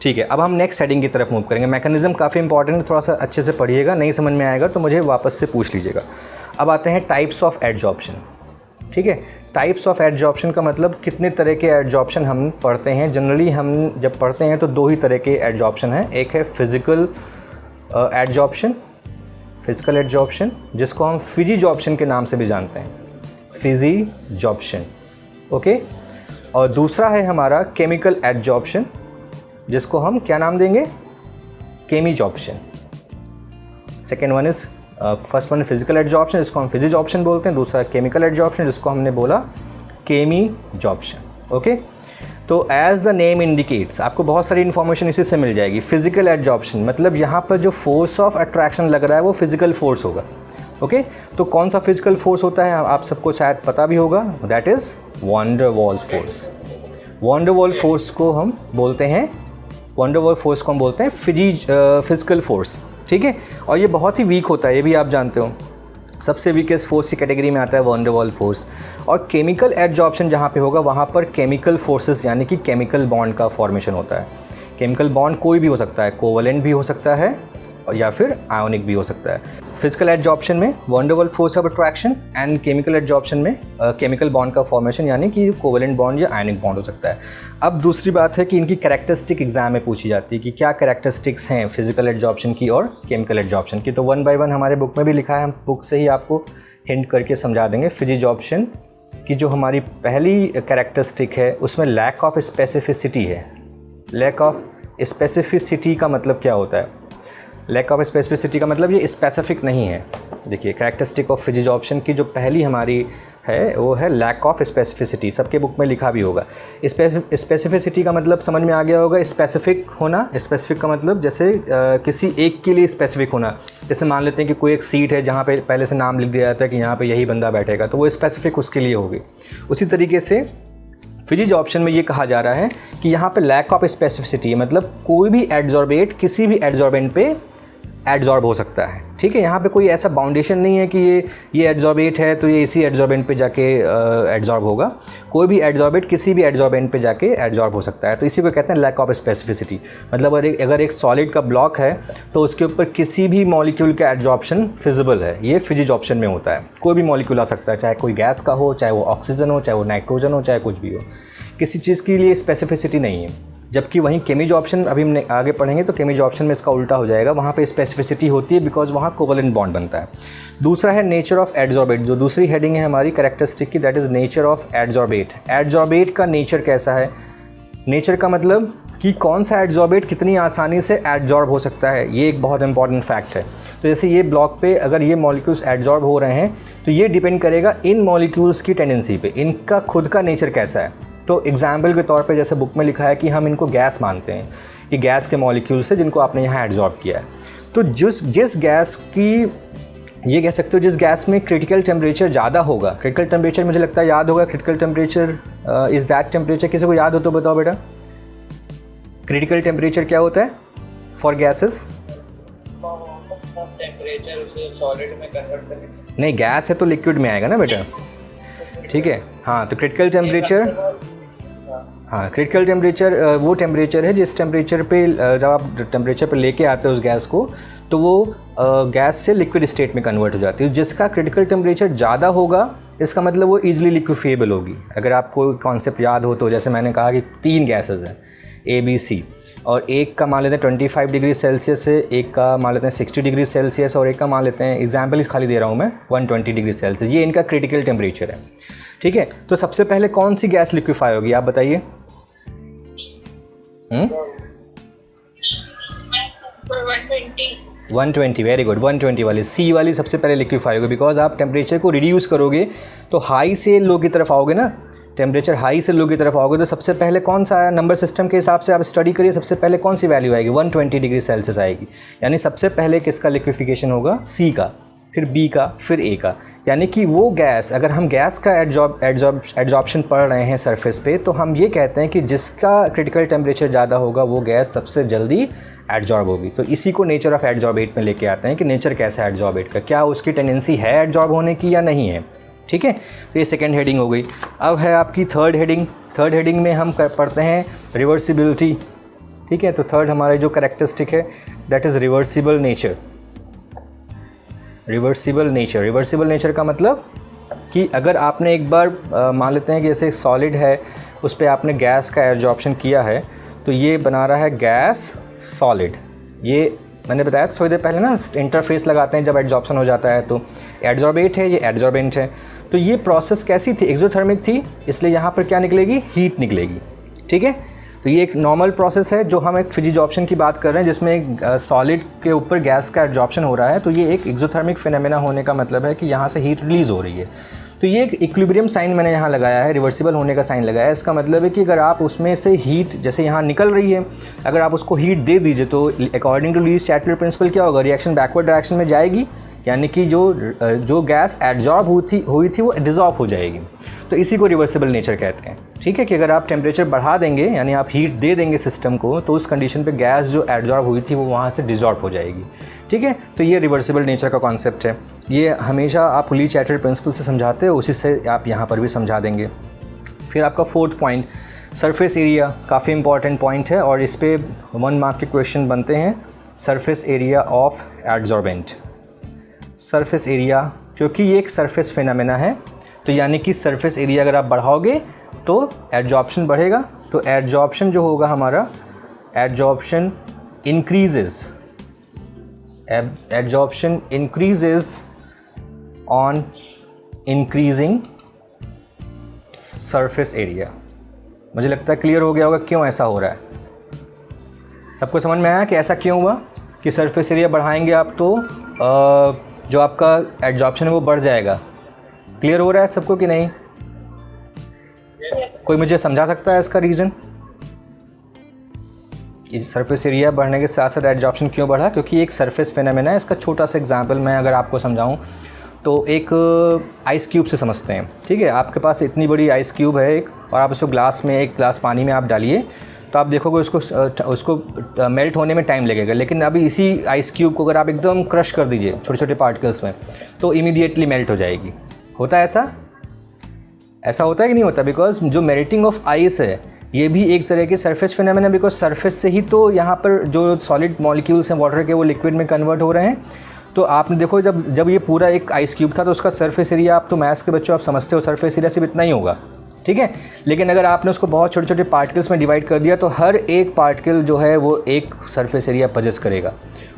ठीक है, अब हम नेक्स्ट हेडिंग की तरफ मूव करेंगे। मैकेनिज्म काफ़ी इंपॉर्टेंट है, थोड़ा सा अच्छे से पढ़िएगा, नहीं समझ में आएगा तो मुझे वापस से पूछ लीजिएगा। अब आते हैं टाइप्स ऑफ एडजॉर्प्शन। ठीक है, टाइप्स ऑफ एडजॉर्प्शन का मतलब कितने तरह के एडजॉर्प्शन हम पढ़ते हैं। जनरली हम जब पढ़ते हैं तो दो ही तरह के एडजॉर्प्शन हैं। एक है फिजिकल एडजॉर्प्शन, फिजिकल एडजॉर्प्शन जिसको हम फिजीजॉर्प्शन के नाम से भी जानते हैं, फिजीजॉर्प्शन। ओके, और दूसरा है हमारा केमिकल एडजॉर्प्शन जिसको हम क्या नाम देंगे, chemisorption. Second one is first one physical adsorption जिसको हम फिजीजॉर्प्शन बोलते हैं, दूसरा केमिकल एडजॉर्प्शन जिसको हमने बोला केमीजॉर्प्शन। ओके, तो एज द नेम इंडिकेट्स आपको बहुत सारी इन्फॉर्मेशन इसी से मिल जाएगी। फिजिकल एडजॉर्प्शन मतलब यहाँ पर जो फोर्स ऑफ अट्रैक्शन लग रहा है वो फिजिकल फोर्स होगा। ओके, तो कौन सा फिजिकल फोर्स होता है आप सबको शायद पता भी होगा, that is van der Waals force. Van der Waal force को हम बोलते हैं, वॉन डर वाल फोर्स को हम बोलते हैं फिजिकल फोर्स। ठीक है, और ये बहुत ही वीक होता है, ये भी आप जानते हो, सबसे वीकेस्ट फोर्स की कैटेगरी में आता है वॉन डर वाल फोर्स। और केमिकल एडजॉर्प्शन जहाँ पे होगा वहाँ पर केमिकल फोर्सेस यानी कि केमिकल बॉन्ड का फॉर्मेशन होता है। केमिकल बॉन्ड कोई भी हो सकता है, कोवलेंट भी हो सकता है या फिर आयोनिक भी हो सकता है। फिजिकल एडजॉर्प्शन में van der Waal force of attraction and chemical adsorption में केमिकल बॉन्ड का फॉर्मेशन यानी कि कोवलेंट बॉन्ड या आयोनिक बॉन्ड हो सकता है। अब दूसरी बात है कि इनकी कैरेक्टरिस्टिक एग्जाम में पूछी जाती है कि क्या कैरेक्टरिस्टिक्स हैं फिजिकल एडजॉर्प्शन की और केमिकल एडजॉर्प्शन की। तो वन बाय वन हमारे बुक में भी लिखा है, हम बुक से ही आपको हिंट करके समझा देंगे। फिजीजॉर्प्शन की जो हमारी पहली कैरेक्टरिस्टिक है उसमें लैक ऑफ स्पेसिफिसिटी है। लैक ऑफ स्पेसिफिसिटी का मतलब क्या होता है? लैक ऑफ स्पेसिफिसिटी का मतलब ये स्पेसिफिक नहीं है। देखिए, कैरेक्टरिस्टिक ऑफ फिजीजॉर्प्शन की जो पहली हमारी है वो है लैक ऑफ स्पेसिफिसिटी, सबके बुक में लिखा भी होगा। स्पेसिफिसिटी का मतलब समझ में आ गया होगा, स्पेसिफिक होना। स्पेसिफिक का मतलब जैसे किसी एक के लिए स्पेसिफिक होना। जैसे मान लेते हैं कि कोई एक सीट है जहाँ पे पहले से नाम लिख दिया जाता है कि यहाँ पे यही बंदा बैठेगा, तो वो स्पेसिफिक उसके लिए होगी। उसी तरीके से फिजीजॉर्प्शन में ये कहा जा रहा है कि यहाँ पे लैक ऑफ स्पेसिफिसिटी है, मतलब कोई भी एडजॉर्बेट किसी भी एडजॉर्बेंट पे एडजॉर्ब हो सकता है। ठीक है, यहाँ पे कोई ऐसा बाउंडेशन नहीं है कि ये एडजॉर्बेट है तो ये इसी एडजॉर्बेंट पे जाके एडजॉर्ब होगा। कोई भी एडजॉर्बेट किसी भी एडजॉर्बेंट पे जाके एडजॉर्ब हो सकता है, तो इसी को कहते हैं लैक ऑफ स्पेसिफिसिटी। मतलब अगर एक सॉलिड का ब्लॉक है तो उसके ऊपर किसी भी मॉलिक्यूल का एडजॉर्प्शन फिजिबल है, ये फिजीजॉर्प्शन में होता है। कोई भी मॉलिक्यूल आ सकता है, चाहे कोई गैस का हो, चाहे वो ऑक्सीजन हो, चाहे वो नाइट्रोजन हो, चाहे कुछ भी हो, किसी चीज़ के लिए स्पेसिफिसिटी नहीं है। जबकि वहीं केमीजॉर्प्शन अभी हम आगे पढ़ेंगे तो केमीजॉर्प्शन में इसका उल्टा हो जाएगा, वहाँ पे स्पेसिफिसिटी होती है बिकॉज वहाँ कोवलेंट बॉन्ड बनता है। दूसरा है नेचर ऑफ एडजॉर्बेट, जो दूसरी हेडिंग है हमारी कैरेक्टरिस्टिक की, that is nature of adsorbate. Adsorbate का नेचर कैसा है? नेचर का मतलब कि कौन सा एडजॉर्बेट कितनी आसानी से एडजॉर्ब हो सकता है, ये एक बहुत इंपॉर्टेंट फैक्ट है। तो जैसे ये ब्लॉक पे अगर ये मॉलिक्यूल्स एडजॉर्ब हो रहे हैं तो ये डिपेंड करेगा इन मॉलिक्यूल्स की टेंडेंसी पे, इनका खुद का नेचर कैसा है। तो एग्जाम्पल के तौर पे जैसे बुक में लिखा है कि हम इनको गैस मानते हैं कि गैस के मॉलिक्यूल्स है जिनको आपने यहाँ एडजॉर्ब किया है। तो जिस गैस की, ये कह सकते हो जिस गैस में क्रिटिकल टेम्परेचर ज़्यादा होगा, क्रिटिकल टेम्परेचर मुझे लगता है याद होगा, critical temperature is that temperature, किसी को याद हो तो बताओ बेटा, क्रिटिकल टेम्परेचर क्या होता है फॉर गैसेस? नहीं, गैस है तो लिक्विड में आएगा ना बेटा। ठीक है, हाँ, तो क्रिटिकल टेम्परेचर, हाँ, क्रिटिकल टेम्परेचर वो टेम्परेचर है जिस टेम्परेचर पे जब आप टेम्परेचर पे लेके आते हो उस गैस को तो वो गैस से लिक्विड स्टेट में कन्वर्ट हो जाती है। जिसका क्रिटिकल टेम्परेचर ज़्यादा होगा इसका मतलब वो ईजिली लिक्विफिएबल होगी। अगर आपको कॉन्सेप्ट याद हो तो जैसे मैंने कहा कि 3 गैसेस हैं ABC, और एक का मान लेते हैं 25 डिग्री सेल्सियस है, एक का मान लेते हैं 60 डिग्री सेल्सियस, और एक का मान लेते हैं, एग्जाम्पल खाली दे रहा हूँ मैं, 120 डिग्री सेल्सियस। ये इनका क्रिटिकल टेम्परेचर है। ठीक है, तो सबसे पहले कौन सी गैस लिक्विफाई होगी आप बताइए? 120 120, वेरी गुड, 120 वाली सी वाली सबसे पहले लिक्विफाई होगी, बिकॉज आप टेम्परेचर को रिड्यूस करोगे तो हाई से लो की तरफ आओगे ना, टेम्परेचर हाई से लो की तरफ आओगे तो सबसे पहले कौन सा आया नंबर सिस्टम के हिसाब से आप स्टडी करिए, सबसे पहले कौन सी वैल्यू आएगी, 120 डिग्री सेल्सियस आएगी। यानी सबसे पहले किसका लिक्विफिकेशन होगा, सी का, फिर बी का, फिर ए का। यानी कि वो गैस, अगर हम गैस का एडजॉर्प्शन पढ़ रहे हैं सरफेस पे, तो हम ये कहते हैं कि जिसका क्रिटिकल टेम्परेचर ज़्यादा होगा वो गैस सबसे जल्दी एडजॉर्ब होगी। तो इसी को नेचर ऑफ एडजॉर्बेट में लेके आते हैं कि नेचर कैसा है एडजॉर्बेट का, क्या उसकी टेंडेंसी है एडजॉर्ब होने की या नहीं है। ठीक है, तो ये सेकेंड हेडिंग हो गई। अब है आपकी थर्ड हेडिंग। थर्ड हेडिंग में हम पढ़ते हैं रिवर्सिबिलिटी। ठीक है, तो थर्ड हमारा जो कैरेक्टरिस्टिक है that is reversible nature. Reversible nature, reversible nature का मतलब कि अगर आपने एक बार मान लेते हैं कि जैसे सॉलिड है उस पर आपने गैस का एडजॉर्प्शन किया है तो ये बना रहा है गैस सॉलिड। ये मैंने बताया थोड़ी देर पहले ना, इंटरफेस लगाते हैं जब एडजॉर्प्शन हो जाता है, तो एडजॉर्बेट है, ये एडजॉर्बेंट है। तो ये प्रोसेस कैसी थी, एक्सोथर्मिक थी, इसलिए यहाँ पर क्या निकलेगी, हीट निकलेगी। ठीक है, तो ये एक नॉर्मल प्रोसेस है। जो हम एक फिजिजॉर्प्शन की बात कर रहे हैं जिसमें एक सॉलिड के ऊपर गैस का एडजॉर्प्शन हो रहा है, तो ये एक एक्सोथर्मिक फिनोमेना होने का मतलब है कि यहाँ से हीट रिलीज़ हो रही है। तो ये एक इक्विलिब्रियम साइन मैंने यहाँ लगाया है, रिवर्सिबल होने का साइन लगाया है। इसका मतलब है कि अगर आप उसमें से हीट जैसे यहाँ निकल रही है, अगर आप उसको हीट दे दीजिए तो अकॉर्डिंग टू लीस्ट-चाटलर प्रिंसिपल क्या होगा, रिएक्शन बैकवर्ड डायरेक्शन में जाएगी, यानी कि जो गैस एडजॉर्ब हुई थी वो डिज़ॉल्व हो जाएगी। तो इसी को रिवर्सिबल नेचर कहते हैं। ठीक है, कि अगर आप टेम्परेचर बढ़ा देंगे यानी आप हीट दे देंगे सिस्टम को, तो उस कंडीशन पे गैस जो एडजॉर्ब हुई थी वो वहाँ से डिज़ॉल्व हो जाएगी। ठीक है, तो ये रिवर्सिबल नेचर का कॉन्सेप्ट है। ये हमेशा आप ली-चाटलर प्रिंसिपल से समझाते हो, उसी से आप यहाँ पर भी समझा देंगे। फिर आपका फोर्थ पॉइंट सरफेस एरिया, काफ़ी इंपॉर्टेंट पॉइंट है और इस पर 1 मार्क के क्वेश्चन बनते हैं। Surface area of adsorbent, surface area, क्योंकि ये एक सरफेस फिनोमेना है, तो यानी कि सरफेस एरिया अगर आप बढ़ाओगे तो एडजॉर्प्शन बढ़ेगा। तो एडजॉर्प्शन जो होगा हमारा, adsorption increases, adsorption increases on increasing surface area. मुझे लगता है क्लियर हो गया होगा क्यों ऐसा हो रहा है। सबको समझ में आया कि ऐसा क्यों हुआ, कि सरफेस एरिया बढ़ाएंगे आप तो जो आपका एडजॉर्प्शन है वो बढ़ जाएगा। क्लियर हो रहा है सबको कि नहीं? कोई मुझे समझा सकता है इसका रीज़न? सरफेस एरिया बढ़ने के साथ साथ एडजॉर्प्शन क्यों बढ़ा? क्योंकि एक सरफेस फिनोमेना है। इसका छोटा सा एग्जांपल मैं अगर आपको समझाऊं तो एक आइस क्यूब से समझते हैं। ठीक है, आपके पास इतनी बड़ी आइस क्यूब है एक, और आप उसको ग्लास में, एक ग्लास पानी में आप डालिए तो आप देखोगे उसको मेल्ट होने में टाइम लगेगा। लेकिन अभी इसी आइस क्यूब को अगर आप एकदम क्रश कर दीजिए छोटे छोटे पार्टिकल्स में, तो इमीडिएटली मेल्ट हो जाएगी। होता है ऐसा? ऐसा होता है कि नहीं होता? बिकॉज जो मेल्टिंग ऑफ आइस है ये भी एक तरह के सरफेस फिनोमेना, बिकॉज सरफेस से ही तो यहाँ पर जो सॉलिड मॉलिक्यूल्स हैं वाटर के वो लिक्विड में कन्वर्ट हो रहे हैं। तो आपने देखो जब ये पूरा एक आइस क्यूब था तो उसका सरफेस एरिया, आप तो मैथ्स के बच्चों आप समझते हो, सरफेस एरिया सिर्फ इतना ही होगा। ठीक है, लेकिन अगर आपने उसको बहुत छोटे छोटे पार्टिकल्स में डिवाइड कर दिया तो हर एक पार्टिकल जो है वो एक सरफेस एरिया पजेस करेगा,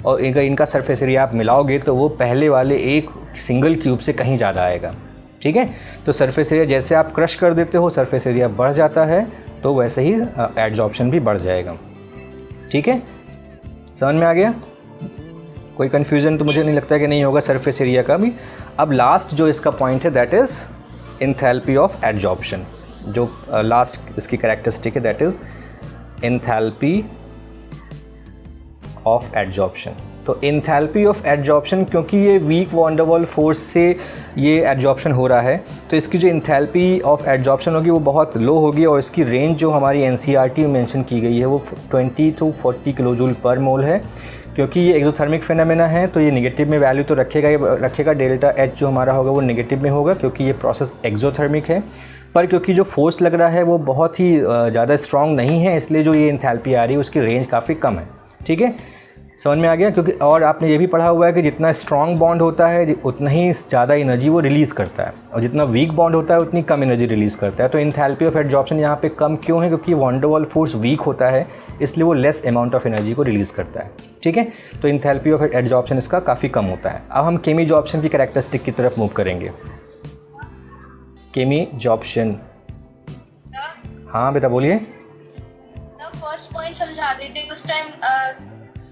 और इनका सरफेस एरिया आप मिलाओगे तो वो पहले वाले एक सिंगल क्यूब से कहीं ज़्यादा आएगा। ठीक है, तो सरफेस एरिया जैसे आप क्रश कर देते हो सरफेस एरिया बढ़ जाता है, तो वैसे ही एडजॉर्प्शन भी बढ़ जाएगा। ठीक है, समझ में आ गया? कोई कन्फ्यूज़न तो मुझे नहीं लगता कि नहीं होगा सरफेस एरिया का भी। अब लास्ट जो इसका पॉइंट है that is enthalpy of adsorption. जो लास्ट इसकी कैरेक्टरिस्टिक है that is enthalpy of adsorption. तो एंथैल्पी ऑफ एडजॉर्प्शन, क्योंकि ये weak van der Waals force से ये एडजॉर्प्शन हो रहा है, तो इसकी जो एंथैल्पी ऑफ एडजॉर्प्शन होगी वो बहुत लो होगी, और इसकी रेंज जो हमारी एनसीईआरटी में मेंशन की गई है वो 20 to 40 किलोजूल पर मोल है। क्योंकि ये एक्सोथर्मिक फिनोमेना है तो ये नेगेटिव में वैल्यू तो रखेगा, डेल्टा एच जो हमारा होगा वो नेगेटिव में होगा क्योंकि ये प्रोसेस एक्सोथर्मिक है। पर क्योंकि जो फोर्स लग रहा है वो बहुत ही ज़्यादा स्ट्रॉन्ग नहीं है, इसलिए जो ये एंथैल्पी आ रही है उसकी रेंज काफ़ी कम है। ठीक है, समझ में आ गया? क्योंकि और आपने ये भी पढ़ा हुआ है कि जितना स्ट्रॉन्ग बॉन्ड होता है उतना ही ज़्यादा एनर्जी वो रिलीज़ करता है, और जितना वीक बॉन्ड होता है उतनी कम एनर्जी रिलीज़ करता है। तो एंथैल्पी ऑफ एडजॉर्प्शन यहाँ पे कम क्यों है? क्योंकि van der Waals force week होता है, इसलिए वो लेस अमाउंट ऑफ एनर्जी को रिलीज़ करता है। ठीक है, तो एंथैल्पी ऑफ एडजॉर्प्शन इसका काफ़ी कम होता है। अब हम केमीजॉर्प्शन की कैरेक्टरिस्टिक की तरफ मूव करेंगे। केमीजॉर्प्शन, हाँ बेटा बोलिए। फर्स्ट पॉइंट समझा दीजिए उस टाइम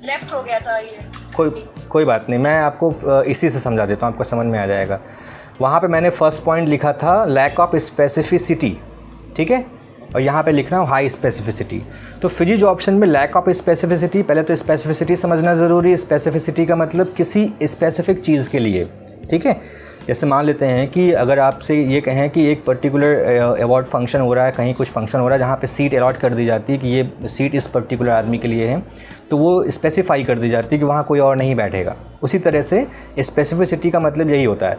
लेफ्ट हो गया था ये। कोई बात नहीं, मैं आपको इसी से समझा देता हूँ, आपको समझ में आ जाएगा। वहाँ पे मैंने फर्स्ट पॉइंट लिखा था लैक ऑफ स्पेसिफिसिटी, ठीक है, और यहाँ पे लिख रहा हूँ हाई स्पेसिफिसिटी। तो फिजिक्स ऑप्शन में लैक ऑफ स्पेसिफिसिटी, पहले तो स्पेसिफिसिटी समझना ज़रूरी है। स्पेसिफिसिटी का मतलब किसी स्पेसिफिक चीज़ के लिए, ठीक है। जैसे मान लेते हैं कि अगर आपसे ये कहें कि एक पर्टिकुलर अवार्ड फंक्शन हो रहा है, कहीं कुछ फंक्शन हो रहा है जहाँ पे सीट अलॉट कर दी जाती है कि ये सीट इस पर्टिकुलर आदमी के लिए है, तो वो स्पेसिफाई कर दी जाती है कि वहाँ कोई और नहीं बैठेगा। उसी तरह से स्पेसिफिसिटी का मतलब यही होता है।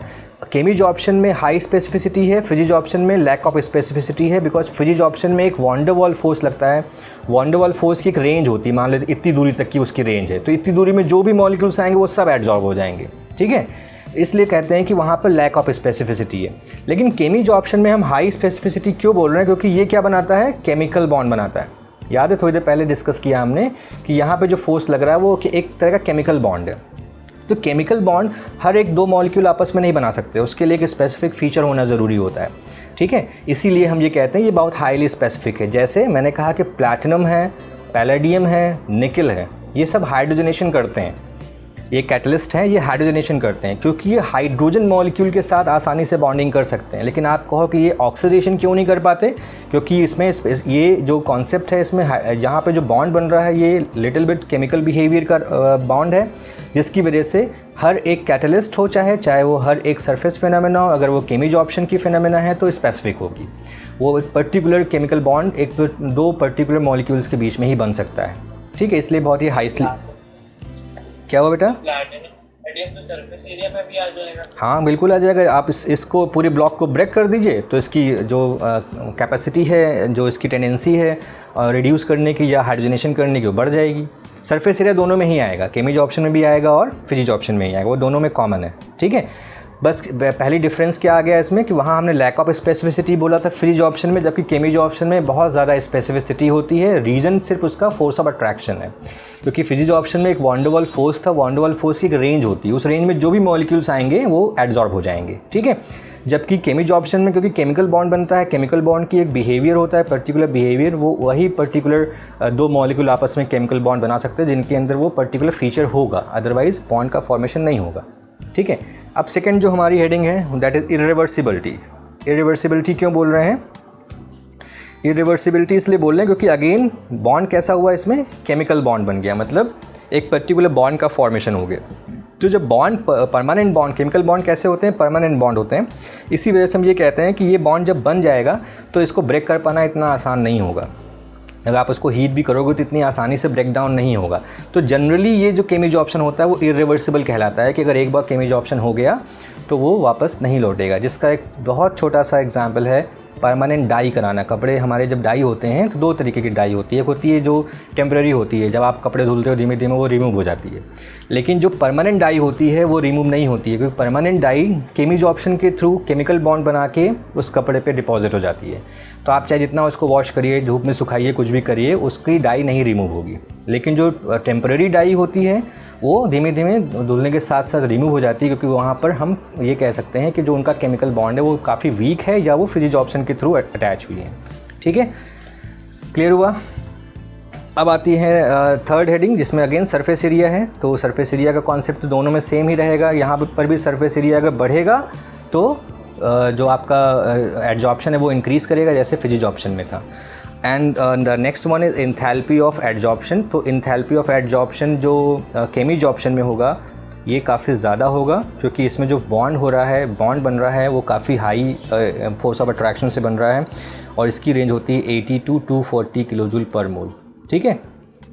केमिज ऑप्शन में हाई स्पेसिफिसिटी है, फिजिक्स ऑप्शन में लैक ऑफ स्पेसिफिसिटी है, बिकॉज फिजिक्स ऑप्शन में एक वॉन डर वाल फोर्स लगता है। वॉन डर वाल फोर्स की एक रेंज होती है, मान लेते इतनी दूरी तक की उसकी रेंज है, तो इतनी दूरी में जो भी मॉलिक्यूल्स आएंगे वो सब एब्जॉर्ब हो जाएंगे, ठीक है। इसलिए कहते हैं कि वहाँ पर लैक ऑफ स्पेसिफिसिटी है। लेकिन केमिज ऑप्शन में हम हाई स्पेसिफिसिटी क्यों बोल रहे हैं, क्योंकि ये क्या बनाता है, केमिकल बॉन्ड बनाता है। याद है थोड़ी देर पहले डिस्कस किया हमने कि यहाँ पे जो फोर्स लग रहा है वो एक तरह का केमिकल बॉन्ड है। तो केमिकल बॉन्ड हर एक दो मॉलिक्यूल आपस में नहीं बना सकते, उसके लिए एक स्पेसिफिक फीचर होना ज़रूरी होता है, ठीक है। इसीलिए हम ये कहते हैं ये बहुत हाईली स्पेसिफिक है। जैसे मैंने कहा कि प्लैटिनम है, पैलेडियम है, निकल है, ये सब हाइड्रोजनेशन करते हैं। ये कैटलिस्ट हैं, ये हाइड्रोजनेशन करते हैं क्योंकि ये हाइड्रोजन मॉलिक्यूल के साथ आसानी से बॉन्डिंग कर सकते हैं। लेकिन आप कहो कि ये ऑक्सीडेशन क्यों नहीं कर पाते, क्योंकि इसमें ये जो कॉन्सेप्ट है इसमें जहाँ पे जो बॉन्ड बन रहा है ये लिटिल बिट केमिकल बिहेवियर का बॉन्ड है, जिसकी वजह से हर एक कैटलिस्ट हो चाहे वो हर एक सरफेस फिनोमेना हो, अगर वो केमिज ऑप्शन की फिनोमेना है तो स्पेसिफिक होगी। वो एक पर्टिकुलर केमिकल बॉन्ड एक दो पर्टिकुलर मॉलिक्यूल्स के बीच में ही बन सकता है, ठीक है। इसलिए बहुत ही हाईली। क्या हुआ बेटा? प्लैटिनम तो सरफेस एरिया में भी आ जाएगा। हाँ बिल्कुल आ जाएगा। आप इसको पूरे ब्लॉक को ब्रेक कर दीजिए तो इसकी जो कैपेसिटी है, जो इसकी टेंडेंसी है रिड्यूस करने की या हाइड्रोजनेशन करने की, वो बढ़ जाएगी। सरफेस एरिया दोनों में ही आएगा, केमिज ऑप्शन में भी आएगा और फिजिक्स ऑप्शन में ही आएगा, वो दोनों में कॉमन है, ठीक है। बस पहली डिफरेंस क्या आ गया इसमें कि वहाँ हमने लैक ऑफ स्पेसिफिसिटी बोला था फिजिक्स ऑप्शन में, जबकि केमिज ऑप्शन में बहुत ज़्यादा स्पेसिफिसिटी होती है। रीज़न सिर्फ उसका फोर्स ऑफ अट्रैक्शन है, क्योंकि फिजिक्स ऑप्शन में एक वॉन डर वाल फोर्स था। वॉन डर वाल फोर्स की एक रेंज होती है, उस रेंज में जो भी मॉलिक्यूल्स आएंगे वो एब्जॉर्ब हो जाएंगे, ठीक है। जबकि केमिज ऑप्शन में क्योंकि केमिकल बॉन्ड बनता है, केमिकल बॉन्ड की एक बिहेवियर होता है, पर्टिकुलर बिहेवियर, वो वही पर्टिकुलर दो मॉलिक्यूल आपस में केमिकल बॉन्ड बना सकते हैं जिनके अंदर वो पर्टिकुलर फीचर होगा, अदरवाइज बॉन्ड का फॉर्मेशन नहीं होगा, ठीक है। अब सेकंड जो हमारी हेडिंग है दैट इज़ इरिवर्सिबिलिटी। इरिवर्सिबिलिटी क्यों बोल रहे हैं? इरिवर्सिबिलिटी इसलिए बोल रहे हैं क्योंकि अगेन बॉन्ड कैसा हुआ इसमें, केमिकल बॉन्ड बन गया, मतलब एक पर्टिकुलर बॉन्ड का फॉर्मेशन हो गया। तो जब bond permanent bond, chemical bond कैसे होते हैं, परमानेंट बॉन्ड होते हैं। इसी वजह से हम ये कहते हैं कि ये बॉन्ड जब बन जाएगा तो इसको ब्रेक कर पाना इतना आसान नहीं होगा। अगर आप उसको हीट भी करोगे तो इतनी आसानी से ब्रेक डाउन नहीं होगा। तो जनरली ये जो केमिज ऑप्शन होता है वो इरिवर्सिबल कहलाता है कि अगर एक बार केमिज ऑप्शन हो गया तो वो वापस नहीं लौटेगा। जिसका एक बहुत छोटा सा एग्जांपल है परमानेंट डाई कराना। कपड़े हमारे जब डाई होते हैं तो दो तरीके की डाई होती है। एक होती है जो टेम्पररी होती है, जब आप कपड़े धुलते हो धीमे धीमे वो रिमूव हो जाती है। लेकिन जो परमानेंट डाई होती है वो रिमूव नहीं होती है, क्योंकि परमानेंट डाई केमिज ऑप्शन के थ्रू केमिकल बॉन्ड बना के उस कपड़े पे डिपॉजिट हो जाती है। तो आप चाहे जितना उसको वॉश करिए, धूप में सुखाइए, कुछ भी करिए, उसकी डाई नहीं रिमूव होगी। लेकिन जो टेम्पररी डाई होती है वो धीमे धीमे धुलने के साथ साथ रिमूव हो जाती है, क्योंकि वहाँ पर हम ये कह सकते हैं कि जो उनका केमिकल बॉन्ड है वो काफ़ी वीक है या वो फिजिक्स ऑप्शन के थ्रू अटैच हुई है, ठीक है। क्लियर हुआ? अब आती है थर्ड हेडिंग जिसमें अगेन सरफेस एरिया है। तो सरफेस एरिया का कॉन्सेप्ट तो दोनों में सेम ही रहेगा। यहाँ पर भी सरफेस एरिया अगर बढ़ेगा तो जो आपका एड्जॉर्प्शन है वो इंक्रीज़ करेगा, जैसे फिजिक्स ऑप्शन में था। And the next one is enthalpy of adsorption. तो एंथैल्पी ऑफ एड्जॉर्प्शन जो केमिज ऑप्शन में होगा ये काफ़ी ज़्यादा होगा, क्योंकि इसमें जो बॉन्ड हो रहा है, बॉन्ड बन रहा है वो काफ़ी हाई फोर्स ऑफ अट्रैक्शन से बन रहा है और इसकी रेंज होती है 80 to 240 किलोजूल पर मोल, ठीक है।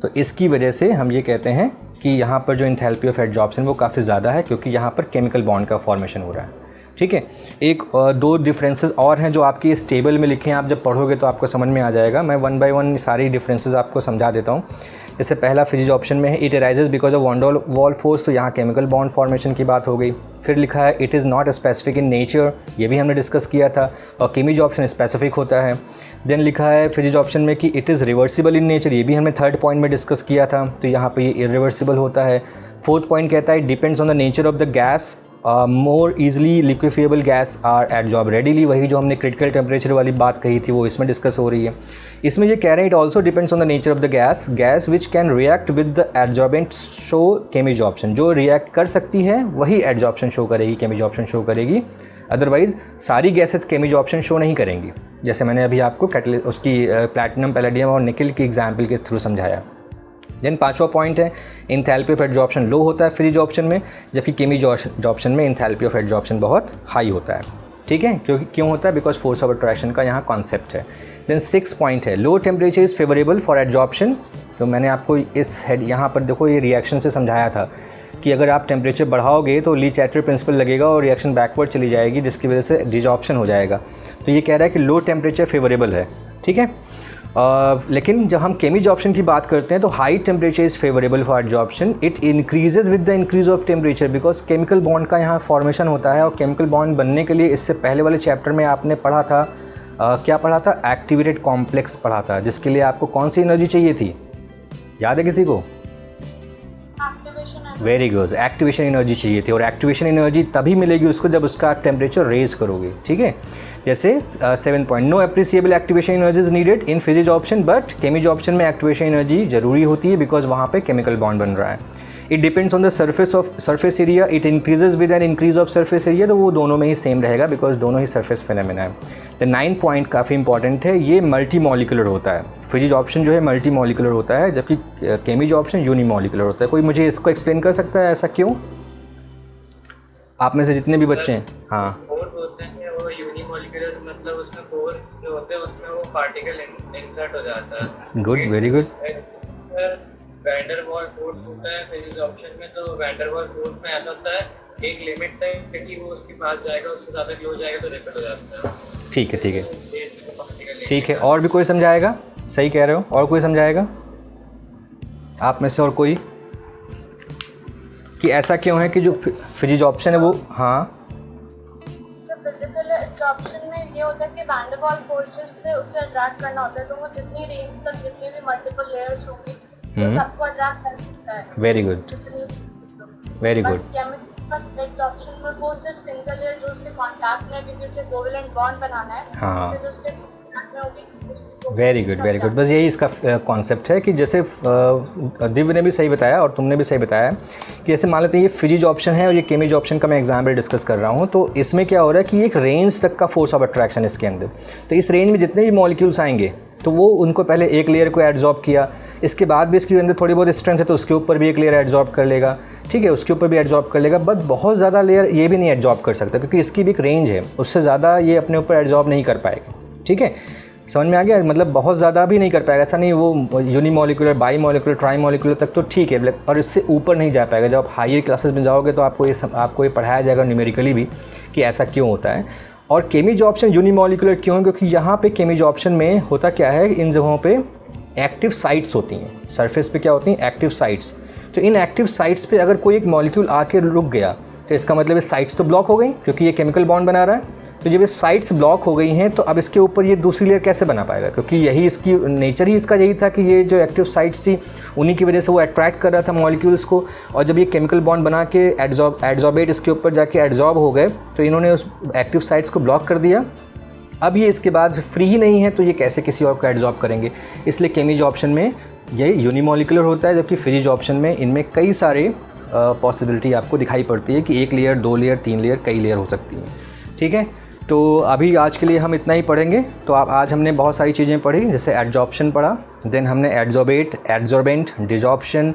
तो इसकी वजह से हम ये कहते हैं कि यहाँ पर जो एंथैल्पी ऑफ एड्जॉर्प्शन वो काफ़ी ज़्यादा है, क्योंकि यहाँ पर केमिकल बॉन्ड का फॉर्मेशन हो रहा है, ठीक है। एक दो डिफरेंसेस और हैं जो आपकी इस टेबल में लिखे हैं, आप जब पढ़ोगे तो आपको समझ में आ जाएगा। मैं वन बाय वन सारी डिफरेंसेस आपको समझा देता हूँ। इससे पहला फिजिक्स ऑप्शन में है it arises because of van der Waal force, तो यहाँ केमिकल बॉन्ड फॉर्मेशन की बात हो गई। फिर लिखा है it is not specific in nature, ये भी हमने डिस्कस किया था, और केमिज ऑप्शन स्पेसिफिक होता है। देन लिखा है फिजिक्स ऑप्शन में कि it is reversible in nature, ये भी हमने थर्ड पॉइंट में डिस्कस किया था, तो यहाँ पर ये इरिवर्सिबल होता है। फोर्थ पॉइंट कहता है depends on the nature of the gas more easily liquefiable gas are adsorb readily, वही जो हमने क्रिटिकल टेम्परेचर वाली बात कही थी वो इसमें डिस्कस हो रही है। इसमें ये कह रहे हैं it also depends on the nature of the gas which can react with the adsorbent show chemisorption, जो रिएक्ट कर सकती है वही एडजॉर्प्शन शो करेगी, केमिजॉर्प्शन शो करेगी, अदरवाइज सारी गैसेज केमिजॉर्प्शन शो नहीं करेंगी, जैसे मैंने अभी आपको उसकी प्लैटिनम, पैलेडियम और निकल की एग्जाम्पल के थ्रू समझाया। देन 5वां पॉइंट है एंथैल्पी ऑफ एडजॉर्प्शन लो होता है फिजिजॉर्प्शन में, जबकि केमिजॉर्प्शन में एंथैल्पी ऑफ एडजॉर्प्शन बहुत हाई होता है। ठीक है, क्योंकि क्यों होता है? बिकॉज फोर्स ऑफ अट्रैक्शन का यहाँ कॉन्सेप्ट है। देन 6 पॉइंट है low temperature is favourable for adsorption. तो मैंने आपको इस हेड यहाँ पर देखो ये रिएक्शन से समझाया था कि अगर आप टेम्परेचर बढ़ाओगे तो ली चैटर प्रिंसिपल लगेगा और रिएक्शन बैकवर्ड चली जाएगी, जिसकी वजह से डिजॉर्प्शन हो जाएगा। तो ये कह रहा है कि लो टेम्परेचर फेवरेबल है। ठीक है, लेकिन जब हम केमिजॉर्प्शन की बात करते हैं तो high temperature is favourable for adsorption, it increases with the increase of temperature, because chemical bond का यहाँ फॉर्मेशन होता है। और केमिकल बॉन्ड बनने के लिए इससे पहले वाले चैप्टर में आपने पढ़ा था क्या पढ़ा था? एक्टिवेटेड कॉम्प्लेक्स पढ़ा था, जिसके लिए आपको कौन सी एनर्जी चाहिए थी, याद है किसी को? वेरी गुड, एक्टिवेशन एनर्जी चाहिए थी। और एक्टिवेशन एनर्जी तभी मिलेगी उसको जब उसका आप टेम्परेचर रेज करोगे। ठीक है, जैसे 7 point no appreciable activation energy is needed in physisorption, but chemisorption में एक्टिवेशन एनर्जी जरूरी होती है बिकॉज वहाँ पे केमिकल बॉन्ड बन रहा है। It depends on the surface area, it increases with an increase of surface area, तो वो दोनों में ही सेम रहेगा बिकॉज दोनों ही सरफेस फिनोमेना है। द 9 पॉइंट काफ़ी इंपॉर्टेंट है, ये मल्टी मॉलिकुलर होता है। फिजिजॉर्प्शन जो है मल्टी मॉलिकुलर होता है, जबकि केमिजॉर्प्शन यूनिमॉलिकुलर होता है। कोई मुझे इसको एक्सप्लेन कर सकता है ऐसा क्यों? आप में से जितने भी बच्चे हैं। हाँ, वो यूनिमॉलिकुलर मतलब उसमें कोर जो होते हैं उसमें वो पार्टिकल इंसर्ट हो जाता है। Good, very good. Van der Waal force होता है फिजिजॉर्प्शन में, तो वैन डर वाल फोर्स में ऐसा होता है एक लिमिट तक कि वो उसके पास जाएगा, उससे ज़्यादा क्लोज जाएगा तो रिपेल हो जाता है। ठीक है, ठीक है, ठीक है। और भी कोई समझाएगा? सही कह रहे हो, और कोई समझाएगा आप में से? और कोई कि ऐसा क्यों है कि जो फिजिजॉर्प्शन है वो, हाँ, फिजिकल एब्जॉर्प्शन में ये होता है कि वैन डर वाल फोर्सेस से उसे अट्रैक्ट करना होता है, तो वो जितनी रेंज तक जितने भी मल्टीपल लेयर्स होंगी वो सबको अट्रैक्ट कर सकता है। Very good, very good. Chemical absorption में वो सिर्फ सिंगल लेयर जो उसके कांटेक्ट में, क्योंकि उसे कोवेलेंट बॉन्ड बनाना है, हाँ, जो उसके कांटेक्ट में होगी। Very good, very good. बस यही इसका कॉन्सेप्ट है कि जैसे दिव्य ने भी सही बताया और तुमने भी सही बताया कि जैसे मान लेते हैं ये फिजिजॉर्प्शन है और ये केमिजॉर्प्शन का मैं एग्जाम्पल डिस्कस कर रहा हूँ, तो इसमें क्या हो रहा है कि एक रेंज तक का फोर्स ऑफ अट्रैक्शन इसके अंदर। तो इस रेंज में जितने भी मॉलिक्यूल्स आएंगे तो वो उनको पहले एक लेयर को एड्जॉर्ब किया, इसके बाद भी इसके अंदर थोड़ी बहुत स्ट्रेंथ है तो उसके ऊपर भी एक लेयर एड्जॉर्ब कर लेगा। ठीक है, उसके ऊपर भी एड्जॉर्ब कर लेगा, बट बहुत ज़्यादा लेयर ये भी नहीं एड्जॉर्ब कर सकता क्योंकि इसकी भी एक रेंज है, उससे ज़्यादा ये अपने ऊपर एड्जॉर्ब नहीं कर पाएगा। ठीक है, समझ में आ गया? मतलब बहुत ज़्यादा भी नहीं कर पाएगा, ऐसा नहीं वो unimolecular, by molecular, try molecular तक तो ठीक है, और इससे ऊपर नहीं जा पाएगा। जब आप हायर क्लासेस में जाओगे तो आपको ये पढ़ाया जाएगा न्यूमेरिकली भी कि ऐसा क्यों होता है। और केमिजॉर्प्शन यूनिमॉलिकुलर क्यों है? क्योंकि यहाँ पे केमिजॉर्प्शन में होता क्या है, इन जगहों पे एक्टिव साइट्स होती हैं। सरफेस पे क्या होती हैं? Active sites. तो इन एक्टिव साइट्स पे अगर कोई एक मॉलिक्यूल आके रुक गया तो इसका मतलब ये साइट्स तो ब्लॉक हो गई क्योंकि ये केमिकल बॉन्ड बना रहा है। तो जब ये साइट्स ब्लॉक हो गई हैं तो अब इसके ऊपर ये दूसरी लेयर कैसे बना पाएगा? क्योंकि यही इसकी नेचर ही इसका यही था कि ये जो एक्टिव साइट्स थी उन्हीं की वजह से वो अट्रैक्ट कर रहा था मॉलिक्यूल्स को, और जब ये केमिकल बॉन्ड बना के एड्जॉर्बेट इसके ऊपर जाके एड्जॉर्ब हो गए तो इन्होंने उस एक्टिव साइट्स को ब्लॉक कर दिया। अब ये इसके बाद फ्री ही नहीं है तो ये कैसे किसी और को एड्जॉर्ब करेंगे? इसलिए केमिजॉर्प्शन में ये यूनिमॉलिकुलर होता है, जबकि फिजिजॉर्प्शन में इनमें कई सारे पॉसिबिलिटी आपको दिखाई पड़ती है कि एक लेयर, 2 लेयर, 3 लेयर, कई लेयर हो सकती हैं। ठीक है, तो अभी आज के लिए हम इतना ही पढ़ेंगे। तो आज हमने बहुत सारी चीज़ें पढ़ी, जैसे एडजॉर्प्शन पढ़ा, देन हमने adsorbate, adsorbent, desorption,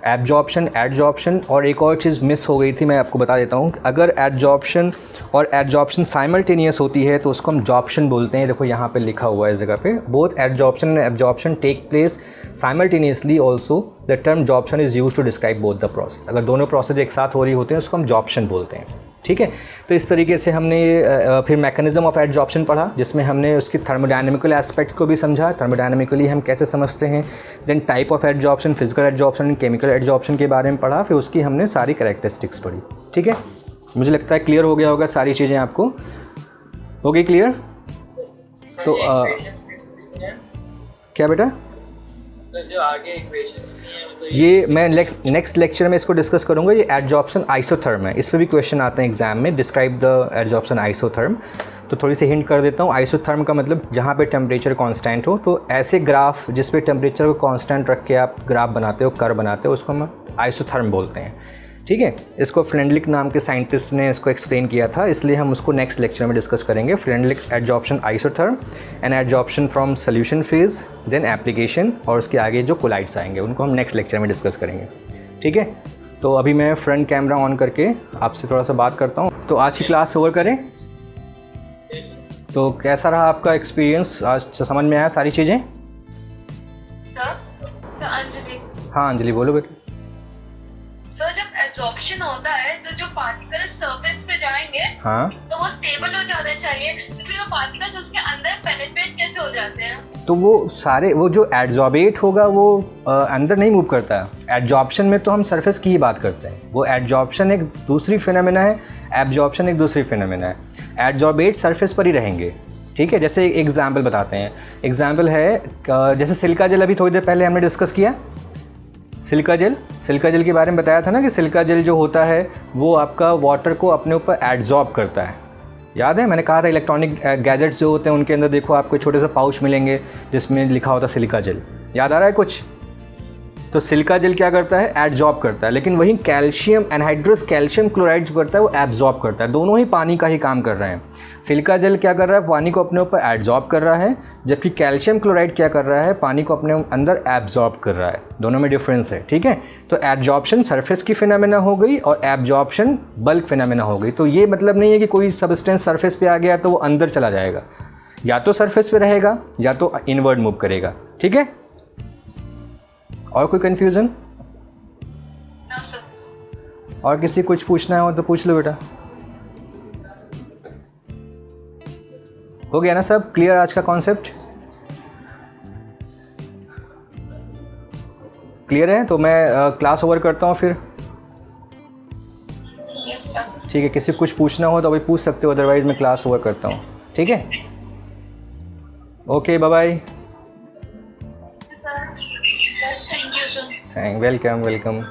absorption, adsorption, और एक और चीज़ मिस हो गई थी, मैं आपको बता देता हूँ। अगर एडजॉर्प्शन और एड्जॉर्प्शन साइमल्टेनियस होती है तो उसको हम जॉर्प्शन बोलते हैं। देखो यहाँ पे लिखा हुआ है इस जगह पे, both adsorption and absorption take place simultaneously, also the term sorption is use to describe both the process. अगर दोनों प्रोसेस एक साथ हो रही होते हैं उसको हम जॉर्प्शन बोलते हैं। ठीक है, तो इस तरीके से हमने फिर मैकेनिज्म ऑफ एडजॉर्प्शन पढ़ा, जिसमें हमने उसकी थर्मोडायनेमिकल एस्पेक्ट्स को भी समझा, थर्मोडायनेमिकली हम कैसे समझते हैं। Then type of adsorption, physical adsorption, chemical adsorption के बारे में पढ़ा, फिर उसकी हमने सारी कैरेक्टरिस्टिक्स पढ़ी। ठीक है, मुझे लगता है क्लियर हो गया होगा, सारी चीज़ें आपको हो गई क्लियर? तो क्या बेटा? मतलब जो आगे इक्वेशंस नहीं है मतलब ये मैं नेक्स्ट लेक्चर में इसको डिस्कस करूँगा। ये एडजॉर्प्शन आइसोथर्म है, इस पर भी क्वेश्चन आते हैं एग्जाम में, डिस्क्राइब द एडजॉर्प्शन आइसोथर्म। तो थोड़ी सी हिंट कर देता हूँ। आइसोथर्म का मतलब जहाँ पे टेम्परेचर कांस्टेंट हो, तो ऐसे ग्राफ जिस पे टेम्परेचर को कांस्टेंट रख के आप ग्राफ बनाते हो, कर्व बनाते हो, उसको हम आइसोथर्म बोलते हैं। ठीक है, इसको फ्रेंडलिक नाम के साइंटिस्ट ने इसको एक्सप्लेन किया था, इसलिए हम उसको नेक्स्ट लेक्चर में डिस्कस करेंगे। Freundlich adsorption isotherm and adsorption from solution phase, then application, और उसके आगे जो कोलाइड्स आएंगे उनको हम नेक्स्ट लेक्चर में डिस्कस करेंगे। ठीक है, तो अभी मैं फ्रंट कैमरा ऑन करके आपसे थोड़ा सा बात करता हूँ। तो आज की क्लास ओवर करें। तो कैसा रहा आपका एक्सपीरियंस, आज समझ में आया सारी चीज़ें? हाँ अंजलि बोलो बेटा। तो जब एब्जॉर्प्शन होता है तो जो पार्टिकल्स सरफेस पे जाएंगे हाँ, तो वो स्टेबल हो जाने चाहिए, तो फिर वो पार्टिकल्स उसके अंदर पेनिट्रेट कैसे हो जाते हैं? तो वो सारे वो जो एडजॉर्बेट होगा वो अंदर नहीं मूव करता है। एडजॉर्प्शन में तो हम सरफेस की ही बात करते हैं। वो एडजॉर्प्शन एक दूसरी फिनोमेना है, एब्जॉर्प्शन एक दूसरी फिनोमेना है। एडजॉर्बेट सरफेस पर ही रहेंगे। ठीक है, जैसे एक एग्जाम्पल बताते हैं। एग्जाम्पल है जैसे सिलिका जेल, अभी थोड़ी देर पहले हमने डिस्कस किया। सिलिका जेल के बारे में बताया था ना कि सिलिका जेल जो होता है वो आपका वाटर को अपने ऊपर एड्जॉर्ब करता है। याद है, मैंने कहा था इलेक्ट्रॉनिक गैजेट्स जो होते हैं उनके अंदर देखो आपको छोटे से पाउच मिलेंगे जिसमें लिखा होता है सिलिका जेल। याद आ रहा है कुछ? तो सिलिका जेल क्या करता है? एड्जॉर्ब करता है। लेकिन वही कैल्शियम एनहाइड्रस कैल्शियम क्लोराइड जो करता है वो एब्जॉर्ब करता है। दोनों ही पानी का ही काम कर रहे हैं। सिलिका जेल क्या कर रहा है? पानी को अपने ऊपर एड्जॉर्ब कर रहा है, जबकि कैल्शियम क्लोराइड क्या कर रहा है? पानी को अपने अंदर एब्जॉर्ब कर रहा है। दोनों में डिफरेंस है। ठीक है, तो एड्जॉर्प्शन सरफेस की फिनोमेना हो गई और एब्जॉर्प्शन बल्क फिनोमेना हो गई। तो ये मतलब नहीं है कि कोई सब्सटेंस सरफेस पे आ गया तो वो अंदर चला जाएगा, या तो सरफेस पे रहेगा या तो इनवर्ड मूव करेगा। ठीक है, और कोई कन्फ्यूज़न? और किसी कुछ पूछना हो तो पूछ लो बेटा। हो गया ना सब क्लियर आज का कॉन्सेप्ट? क्लियर है? तो मैं क्लास ओवर करता हूँ फिर। Yes sir. ठीक है, किसी को कुछ पूछना हो तो अभी पूछ सकते हो, अदरवाइज मैं क्लास ओवर करता हूँ। ठीक है, okay, bye bye. Sir thank you sir. Welcome.